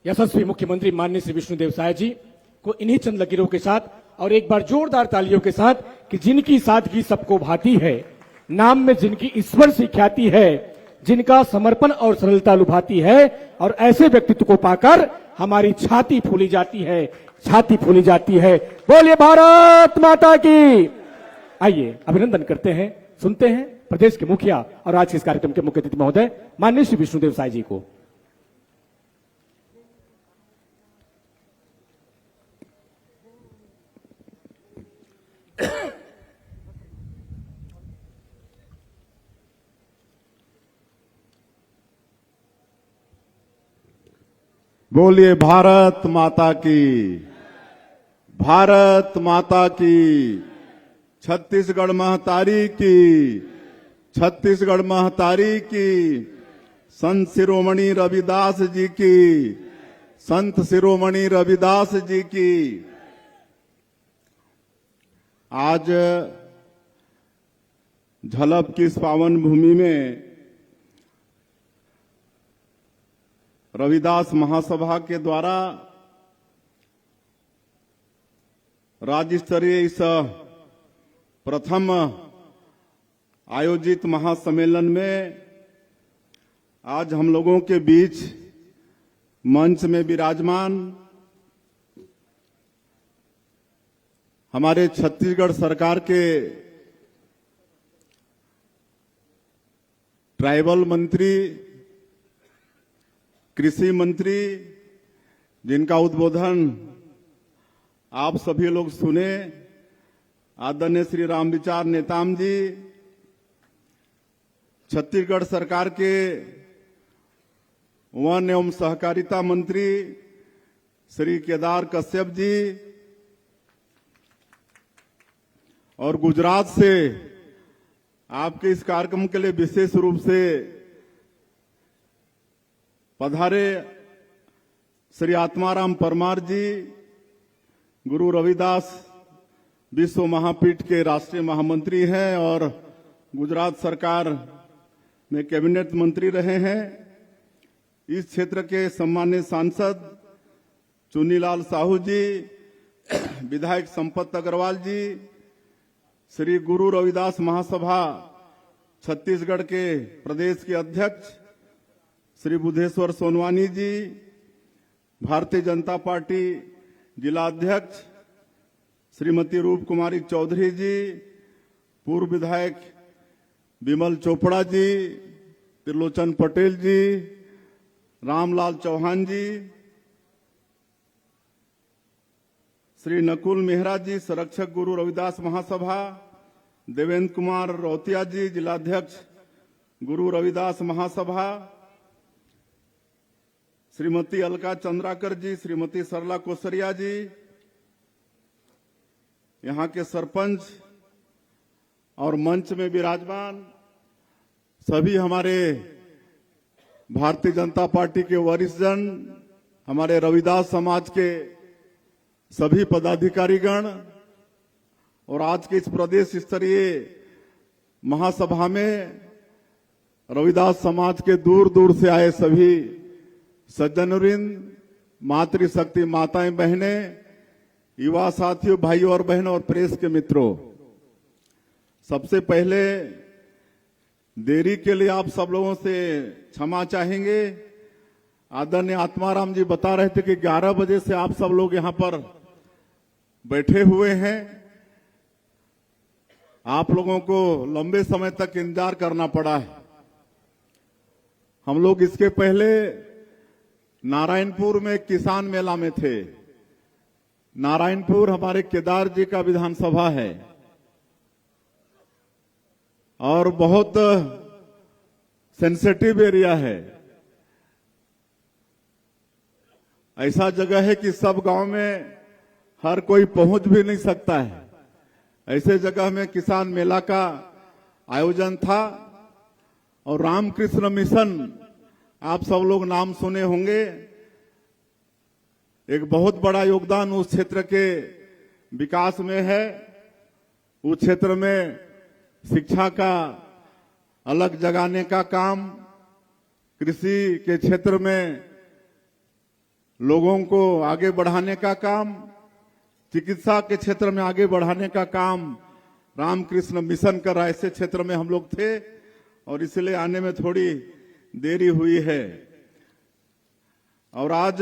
यशस्वी मुख्यमंत्री माननीय श्री विष्णुदेव साय जी को इन्हीं चंद लकीरों के साथ और एक बार जोरदार तालियों के साथ कि जिनकी सादगी सबको भाती है, नाम में जिनकी ईश्वर से ख्याति है, जिनका समर्पण और सरलता लुभाती है, और ऐसे व्यक्तित्व को पाकर हमारी छाती फूली जाती है, छाती फूली जाती है। बोलिए भारत माता की। आइए अभिनंदन करते हैं, सुनते हैं प्रदेश के मुखिया और आज के इस कार्यक्रम के मुख्य अतिथि महोदय माननीय श्री विष्णुदेव साय जी को। बोलिए भारत माता की, भारत माता की, छत्तीसगढ़ महतारी की, छत्तीसगढ़ महतारी की, संत शिरोमणि रविदास जी की, संत शिरोमणि रविदास जी की। आज झलप की इस पावन भूमि में रविदास महासभा के द्वारा राज्य स्तरीय इस प्रथम आयोजित महासम्मेलन में आज हम लोगों के बीच मंच में विराजमान हमारे छत्तीसगढ़ सरकार के ट्राइबल मंत्री, कृषि मंत्री, जिनका उद्बोधन आप सभी लोग सुने, आदरणीय श्री रामविचार नेताम जी, छत्तीसगढ़ सरकार के वन एवं सहकारिता मंत्री श्री केदार कश्यप जी, और गुजरात से आपके इस कार्यक्रम के लिए विशेष रूप से पधारे श्री आत्माराम परमार जी, गुरु रविदास विश्व महापीठ के राष्ट्रीय महामंत्री हैं और गुजरात सरकार में कैबिनेट मंत्री रहे हैं। इस क्षेत्र के सम्मानित सांसद चुन्नीलाल साहू जी, विधायक संपत अग्रवाल जी, श्री गुरु रविदास महासभा छत्तीसगढ़ के प्रदेश के अध्यक्ष श्री बुद्धेश्वर सोनवानी जी, भारतीय जनता पार्टी जिला अध्यक्ष श्रीमती रूप कुमारी चौधरी जी, पूर्व विधायक विमल चोपड़ा जी, त्रिलोचन पटेल जी, रामलाल चौहान जी, श्री नकुल मेहरा जी, संरक्षक गुरु रविदास महासभा, देवेंद्र कुमार रौतिया जी, जिलाध्यक्ष गुरु रविदास महासभा, श्रीमती अलका चंद्राकर जी, श्रीमती सरला कोसरिया जी, यहाँ के सरपंच और मंच में विराजमान सभी हमारे भारतीय जनता पार्टी के वरिष्ठ जन, हमारे रविदास समाज के सभी पदाधिकारीगण और आज के इस प्रदेश स्तरीय महासभा में रविदास समाज के दूर दूर से आए सभी सज्जनवृंद, मातृशक्ति माताएं बहनें, युवा साथियों, भाइयों और बहनों और प्रेस के मित्रों, सबसे पहले देरी के लिए आप सब लोगों से क्षमा चाहेंगे। आदरणीय आत्माराम जी बता रहे थे कि 11 बजे से आप सब लोग यहां पर बैठे हुए हैं। आप लोगों को लंबे समय तक इंतजार करना पड़ा है। हम लोग इसके पहले नारायणपुर में किसान मेला में थे। नारायणपुर हमारे केदार जी का विधानसभा है और बहुत सेंसिटिव एरिया है। ऐसा जगह है कि सब गांव में हर कोई पहुंच भी नहीं सकता है। ऐसे जगह में किसान मेला का आयोजन था और रामकृष्ण मिशन, आप सब लोग नाम सुने होंगे, एक बहुत बड़ा योगदान उस क्षेत्र के विकास में है। उस क्षेत्र में शिक्षा का अलग जगाने का काम, कृषि के क्षेत्र में लोगों को आगे बढ़ाने का काम, चिकित्सा के क्षेत्र में आगे बढ़ाने का काम रामकृष्ण मिशन कर रहा। ऐसे क्षेत्र में हम लोग थे और इसलिए आने में थोड़ी देरी हुई है। और आज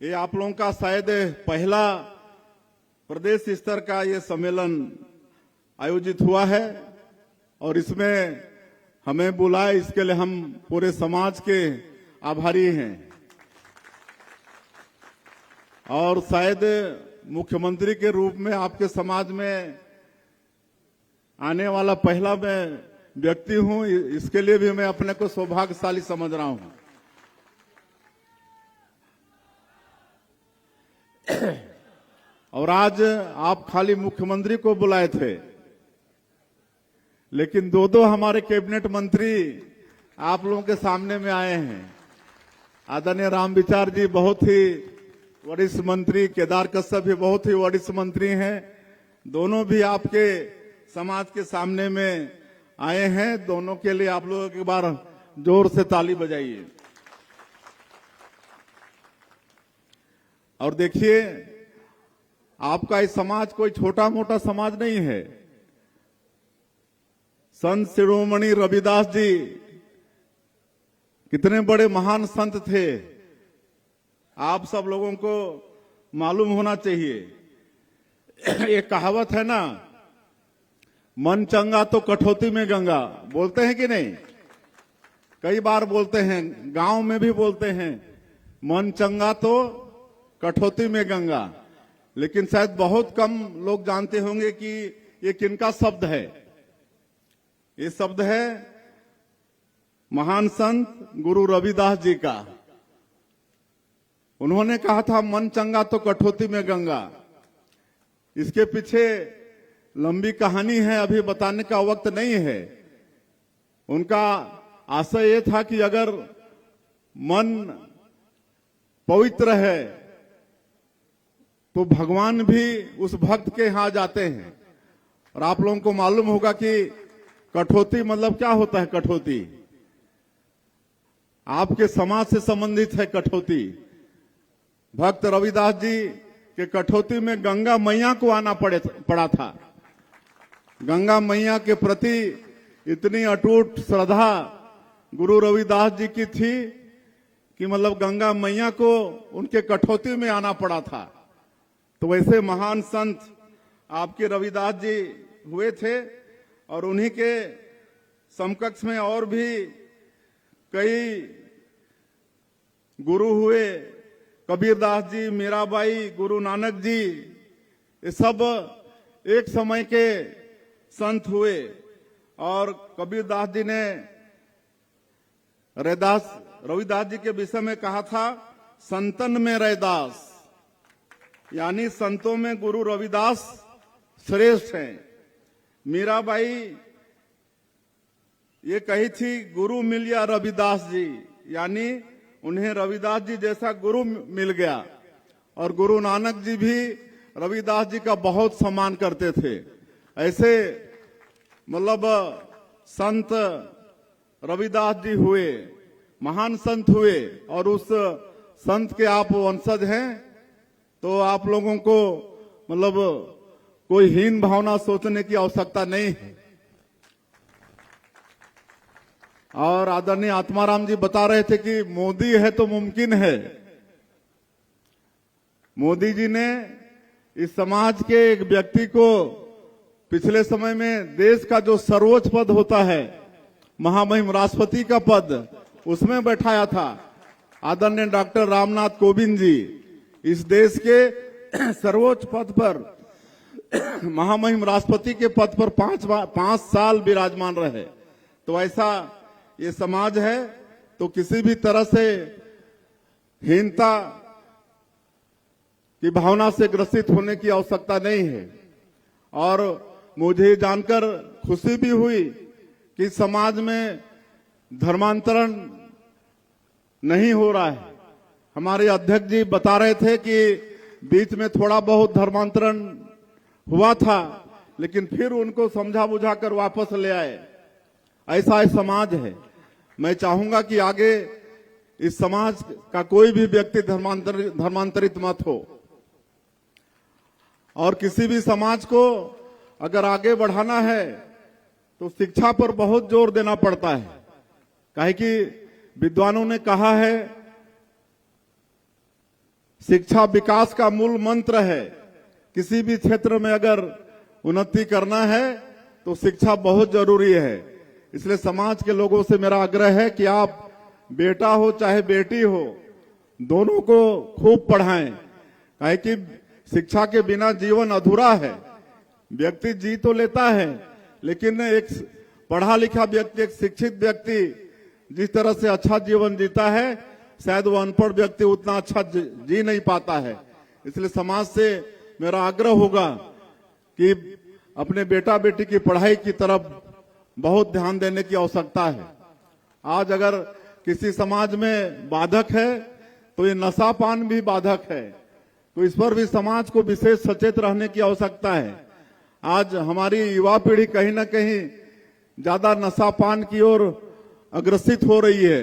ये आप लोगों का शायद पहला प्रदेश स्तर का ये सम्मेलन आयोजित हुआ है और इसमें हमें बुलाए, इसके लिए हम पूरे समाज के आभारी हैं। और शायद मुख्यमंत्री के रूप में आपके समाज में आने वाला पहला मैं व्यक्ति हूं, इसके लिए भी मैं अपने को सौभाग्यशाली समझ रहा हूं। और आज आप खाली मुख्यमंत्री को बुलाए थे, लेकिन दो हमारे कैबिनेट मंत्री आप लोगों के सामने में आए हैं। आदरणीय रामविचार जी बहुत ही वरिष्ठ मंत्री, केदार कश्यप भी बहुत ही वरिष्ठ मंत्री हैं। दोनों भी आपके समाज के सामने में आए हैं। दोनों के लिए आप लोग एक बार जोर से ताली बजाइए। और देखिए, आपका इस समाज कोई छोटा मोटा समाज नहीं है। संत शिरोमणि रविदास जी कितने बड़े महान संत थे, आप सब लोगों को मालूम होना चाहिए। एक कहावत है ना, मन चंगा तो कठौती में गंगा, बोलते हैं कि नहीं? कई बार बोलते हैं, गांव में भी बोलते हैं, मन चंगा तो कठौती में गंगा। लेकिन शायद बहुत कम लोग जानते होंगे कि ये किनका शब्द है। ये शब्द है महान संत गुरु रविदास जी का। उन्होंने कहा था मन चंगा तो कठौती में गंगा। इसके पीछे लंबी कहानी है, अभी बताने का वक्त नहीं है। उनका आशय ये था कि अगर मन पवित्र है तो भगवान भी उस भक्त के यहां जाते हैं। और आप लोगों को मालूम होगा कि कठौती मतलब क्या होता है। कठौती आपके समाज से संबंधित है। कठौती भक्त रविदास जी के कठौती में गंगा मैया को आना पड़ा था। गंगा मैया के प्रति इतनी अटूट श्रद्धा गुरु रविदास जी की थी कि मतलब गंगा मैया को उनके कठौती में आना पड़ा था। तो वैसे महान संत आपके रविदास जी हुए थे और उन्हीं के समकक्ष में और भी कई गुरु हुए। कबीरदास जी, मीराबाई, गुरु नानक जी, ये सब एक समय के संत हुए। और कबीरदास जी ने रविदास जी के विषय में कहा था, संतन में रैदास, यानी संतों में गुरु रविदास श्रेष्ठ हैं। मीराबाई ये कही थी, गुरु मिल गया रविदास जी, यानी उन्हें रविदास जी जैसा गुरु मिल गया। और गुरु नानक जी भी रविदास जी का बहुत सम्मान करते थे। ऐसे मतलब संत रविदास जी हुए, महान संत हुए, और उस संत के आप वंशज हैं, तो आप लोगों को मतलब कोई हीन भावना सोचने की आवश्यकता नहीं है। और आदरणीय आत्माराम जी बता रहे थे कि मोदी है तो मुमकिन है। मोदी जी ने इस समाज के एक व्यक्ति को पिछले समय में देश का जो सर्वोच्च पद होता है, महामहिम राष्ट्रपति का पद, उसमें बैठाया था। आदरणीय डॉक्टर रामनाथ कोविंद जी इस देश के सर्वोच्च पद पर, महामहिम राष्ट्रपति के पद पर 5 साल विराजमान रहे। तो ऐसा ये समाज है, तो किसी भी तरह से हीनता की भावना से ग्रसित होने की आवश्यकता नहीं है। और मुझे जानकर खुशी भी हुई कि समाज में धर्मांतरण नहीं हो रहा है। हमारे अध्यक्ष जी बता रहे थे कि बीच में थोड़ा बहुत धर्मांतरण हुआ था, लेकिन फिर उनको समझा बुझा कर वापस ले आए। ऐसा समाज है। मैं चाहूंगा कि आगे इस समाज का कोई भी व्यक्ति धर्मांतरित मत हो। और किसी भी समाज को अगर आगे बढ़ाना है तो शिक्षा पर बहुत जोर देना पड़ता है। काहे कि विद्वानों ने कहा है, शिक्षा विकास का मूल मंत्र है। किसी भी क्षेत्र में अगर उन्नति करना है तो शिक्षा बहुत जरूरी है। इसलिए समाज के लोगों से मेरा आग्रह है कि आप बेटा हो चाहे बेटी हो, दोनों को खूब पढ़ाएं। काहे कि शिक्षा के बिना जीवन अधूरा है। व्यक्ति जी तो लेता है, लेकिन एक पढ़ा लिखा व्यक्ति, एक शिक्षित व्यक्ति जिस तरह से अच्छा जीवन जीता है, शायद वो अनपढ़ व्यक्ति उतना अच्छा जी नहीं पाता है। इसलिए समाज से मेरा आग्रह होगा कि अपने बेटा बेटी की पढ़ाई की तरफ बहुत ध्यान देने की आवश्यकता है। आज अगर किसी समाज में बाधक है तो ये नशापान भी बाधक है, तो इस पर भी समाज को विशेष सचेत रहने की आवश्यकता है। आज हमारी युवा पीढ़ी कहीं ना कहीं ज्यादा नशापान की ओर अग्रसित हो रही है।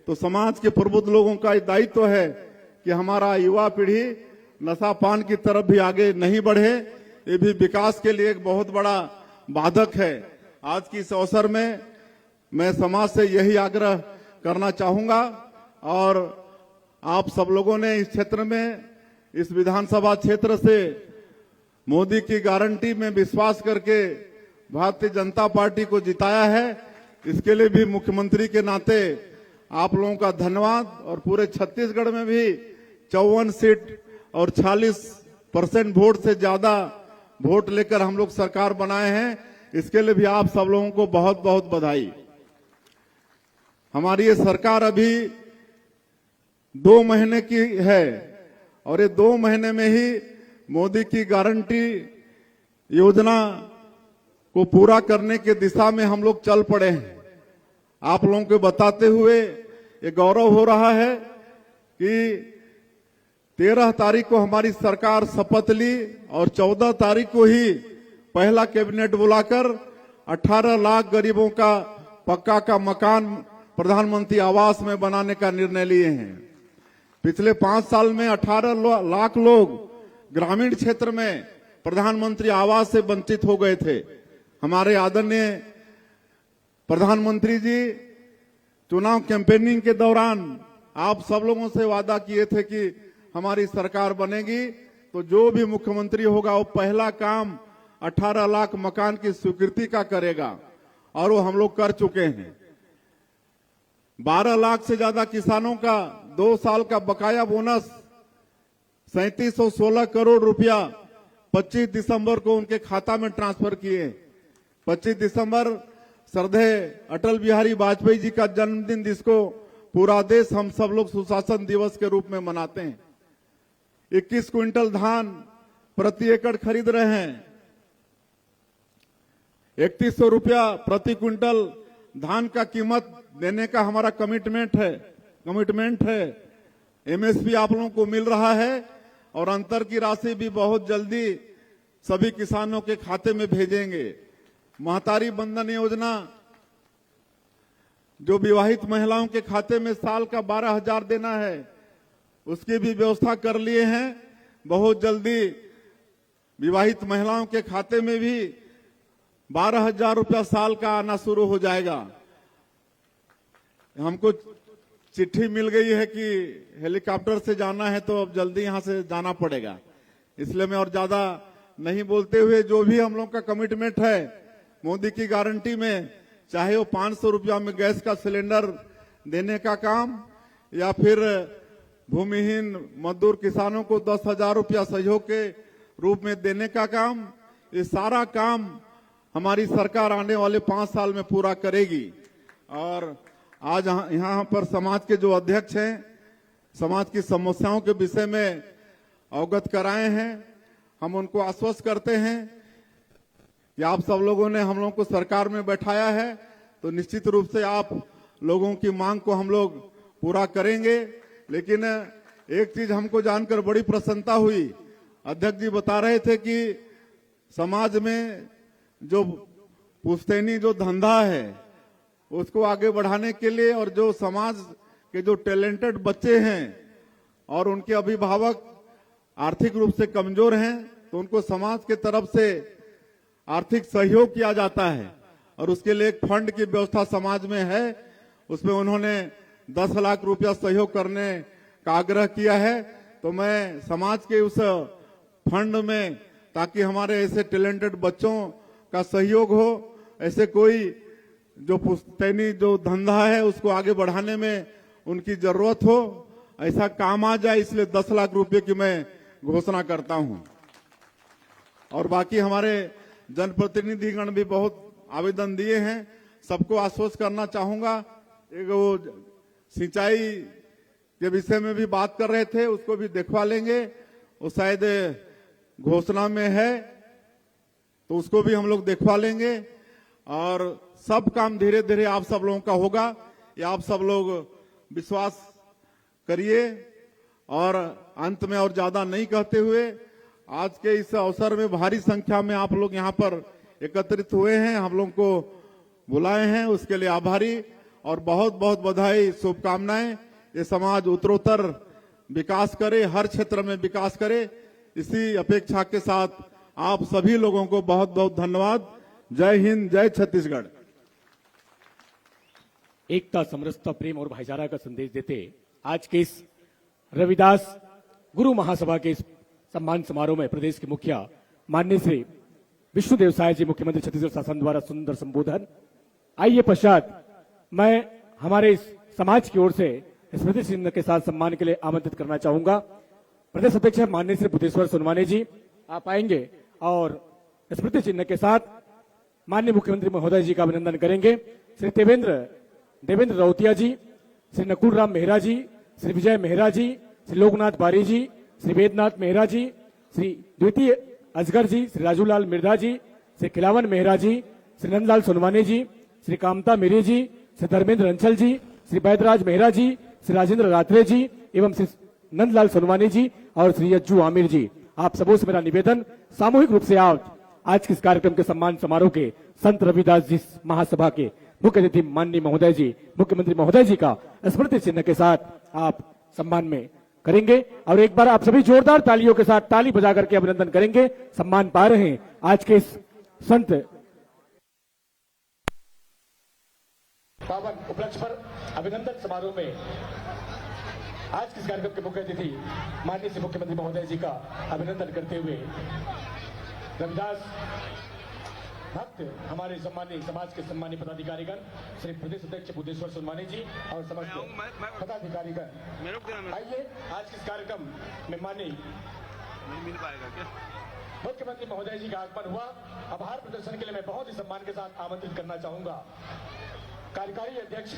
तो समाज के प्रबुद्ध लोगों का दायित्व है कि हमारा युवा पीढ़ी नशापान की तरफ भी आगे नहीं बढ़े। ये भी विकास के लिए एक बहुत बड़ा बाधक है। आज की इस अवसर में मैं समाज से यही आग्रह करना चाहूंगा, और आप सब लोगों ने इस क्षेत्र में, इस विधानसभा क्षेत्र से मोदी की गारंटी में विश्वास करके भारतीय जनता पार्टी को जिताया है। इसके लिए भी मुख्यमंत्री के नाते आप लोगों का धन्यवाद। और पूरे छत्तीसगढ़ में भी 54 सीट और 46% वोट से ज्यादा वोट लेकर हम लोग सरकार बनाए हैं। इसके लिए भी आप सब लोगों को बहुत बहुत बधाई। हमारी ये सरकार अभी 2 महीने की है, और ये 2 महीने में ही मोदी की गारंटी योजना को पूरा करने के दिशा में हम लोग चल पड़े हैं। आप लोगों को बताते हुए ये गौरव हो रहा है कि 13 तारीख को हमारी सरकार शपथ ली, और 14 तारीख को ही पहला कैबिनेट बुलाकर 18 लाख गरीबों का पक्का का मकान प्रधानमंत्री आवास में बनाने का निर्णय लिए हैं। पिछले 5 साल में 18 लाख लोग ग्रामीण क्षेत्र में प्रधानमंत्री आवास से वंचित हो गए थे। हमारे आदरणीय प्रधानमंत्री जी चुनाव कैंपेनिंग के दौरान आप सब लोगों से वादा किए थे कि हमारी सरकार बनेगी तो जो भी मुख्यमंत्री होगा वो पहला काम 18 लाख मकान की स्वीकृति का करेगा, और वो हम लोग कर चुके हैं। 12 लाख से ज्यादा किसानों का 2 साल का बकाया बोनस 3716 करोड़ रुपया 25 दिसंबर को उनके खाता में ट्रांसफर किए। 25 दिसंबर श्रद्धेय अटल बिहारी वाजपेयी जी का जन्मदिन, जिसको पूरा देश हम सब लोग सुशासन दिवस के रूप में मनाते हैं। 21 क्विंटल धान प्रति एकड़ खरीद रहे हैं। 3100 रुपया प्रति क्विंटल धान का कीमत देने का हमारा कमिटमेंट है। एमएसपी आप लोगों को मिल रहा है और अंतर की राशि भी बहुत जल्दी सभी किसानों के खाते में भेजेंगे। महतारी बंधन योजना जो विवाहित महिलाओं के खाते में साल का 12,000 देना है, उसकी भी व्यवस्था कर लिए हैं। बहुत जल्दी विवाहित महिलाओं के खाते में भी 12,000 रुपया साल का आना शुरू हो जाएगा। हमको चिट्ठी मिल गई है कि हेलीकॉप्टर से जाना है, तो अब जल्दी यहां से जाना पड़ेगा। इसलिए मैं और ज्यादा नहीं बोलते हुए, जो भी हम लोग का कमिटमेंट है मोदी की गारंटी में, चाहे वो 500 रुपया में गैस का सिलेंडर देने का काम, या फिर भूमिहीन मजदूर किसानों को 10,000 रुपया सहयोग के रूप में देने का काम, ये सारा काम हमारी सरकार आने वाले 5 साल में पूरा करेगी। और आज यहाँ पर समाज के जो अध्यक्ष हैं, समाज की समस्याओं के विषय में अवगत कराए हैं। हम उनको आश्वस्त करते हैं कि आप सब लोगों ने हम लोगों को सरकार में बैठाया है, तो निश्चित रूप से आप लोगों की मांग को हम लोग पूरा करेंगे। लेकिन एक चीज हमको जानकर बड़ी प्रसन्नता हुई, अध्यक्ष जी बता रहे थे कि समाज में जो पुश्तैनी जो धंधा है उसको आगे बढ़ाने के लिए, और जो समाज के जो टैलेंटेड बच्चे हैं और उनके अभिभावक आर्थिक रूप से कमजोर हैं, तो उनको समाज के तरफ से आर्थिक सहयोग किया जाता है और उसके लिए एक फंड की व्यवस्था समाज में है। उसमें उन्होंने 10 लाख रुपया सहयोग करने का आग्रह किया है। तो मैं समाज के उस फंड में, ताकि हमारे ऐसे टैलेंटेड बच्चों का सहयोग हो, ऐसे कोई जो पुश्तैनी जो धंधा है उसको आगे बढ़ाने में उनकी जरूरत हो, ऐसा काम आ जाए, इसलिए 10 लाख रुपए की मैं घोषणा करता हूं। और बाकी हमारे जनप्रतिनिधिगण भी बहुत आवेदन दिए हैं, सबको आश्वस्त करना चाहूंगा। एक वो सिंचाई के विषय में भी बात कर रहे थे, उसको भी देखवा लेंगे, वो शायद घोषणा में है, तो उसको भी हम लोग देखवा लेंगे। और सब काम धीरे धीरे आप सब लोगों का होगा, ये आप सब लोग विश्वास करिए। और अंत में और ज्यादा नहीं कहते हुए, आज के इस अवसर में भारी संख्या में आप लोग यहाँ पर एकत्रित हुए हैं, हम लोग को बुलाए हैं, उसके लिए आभारी और बहुत बहुत बधाई, शुभकामनाएं। ये समाज उत्तरोत्तर विकास करे, हर क्षेत्र में विकास करे, इसी अपेक्षा के साथ आप सभी लोगों को बहुत बहुत धन्यवाद। जय हिंद, जय छत्तीसगढ़। एकता, समरसता, प्रेम और भाईचारा का संदेश देते आज के इस रविदास गुरु महासभा के इस सम्मान समारोह में प्रदेश के मुखिया माननीय श्री विष्णुदेव साय जी, मुख्यमंत्री छत्तीसगढ़ शासन द्वारा सुंदर संबोधन। आइए पश्चात मैं हमारे इस समाज की ओर से स्मृति चिन्ह के साथ सम्मान के लिए आमंत्रित करना चाहूंगा। प्रदेश अध्यक्ष माननीय श्री बुद्धेश्वर सोनवानी जी आप आएंगे और स्मृति चिन्ह के साथ माननीय मुख्यमंत्री महोदय जी का अभिनंदन करेंगे। श्री देवेंद्र रौतिया जी, श्री नकुल राम मेहरा जी, श्री विजय मेहरा जी, श्री लोकनाथ बारी जी, श्री वेदनाथ मेहरा जी, श्री द्वितीय असगर जी, श्री राजूलाल मिर्धा जी, श्री खिलावन मेहरा जी, श्री नंदलाल सोनवानी जी, श्री कामता मेरी जी, श्री धर्मेंद्र अंचल जी, श्री बैदराज मेहरा जी, श्री राजेंद्र रात्रे जी एवं श्री नंदलाल सोनवानी जी और श्री यज्जू आमिर जी। आप सबों से मेरा निवेदन, सामूहिक रूप से आज के इस कार्यक्रम के सम्मान समारोह के संत रविदास जी महासभा के मुख्य अतिथि माननीय महोदय जी, मुख्यमंत्री महोदय जी का स्मृति चिन्ह के साथ आप सम्मान में करेंगे। और एक बार आप सभी जोरदार तालियों के साथ ताली बजा करके अभिनंदन करेंगे। सम्मान पा रहे हैं आज के इस संत पावन उपलक्ष्य पर अभिनंदन समारोह में आज के इस कार्यक्रम के मुख्य अतिथि माननीय श्री मुख्यमंत्री महोदय जी का अभिनंदन करते हुए रविदास भक्त हमारे सम्मानित समाज के सम्मानित पदाधिकारीगण श्री प्रदेश अध्यक्ष बुद्धेश्वर सोनवानी जी और समस्त पदाधिकारीगण, आइए आज के इस कार्यक्रम में माननीय मिल पाएगा क्या? मुख्यमंत्री महोदय जी का आगमन हुआ। आभार प्रदर्शन के लिए मैं बहुत ही सम्मान के साथ आमंत्रित करना चाहूंगा कार्यकारी अध्यक्ष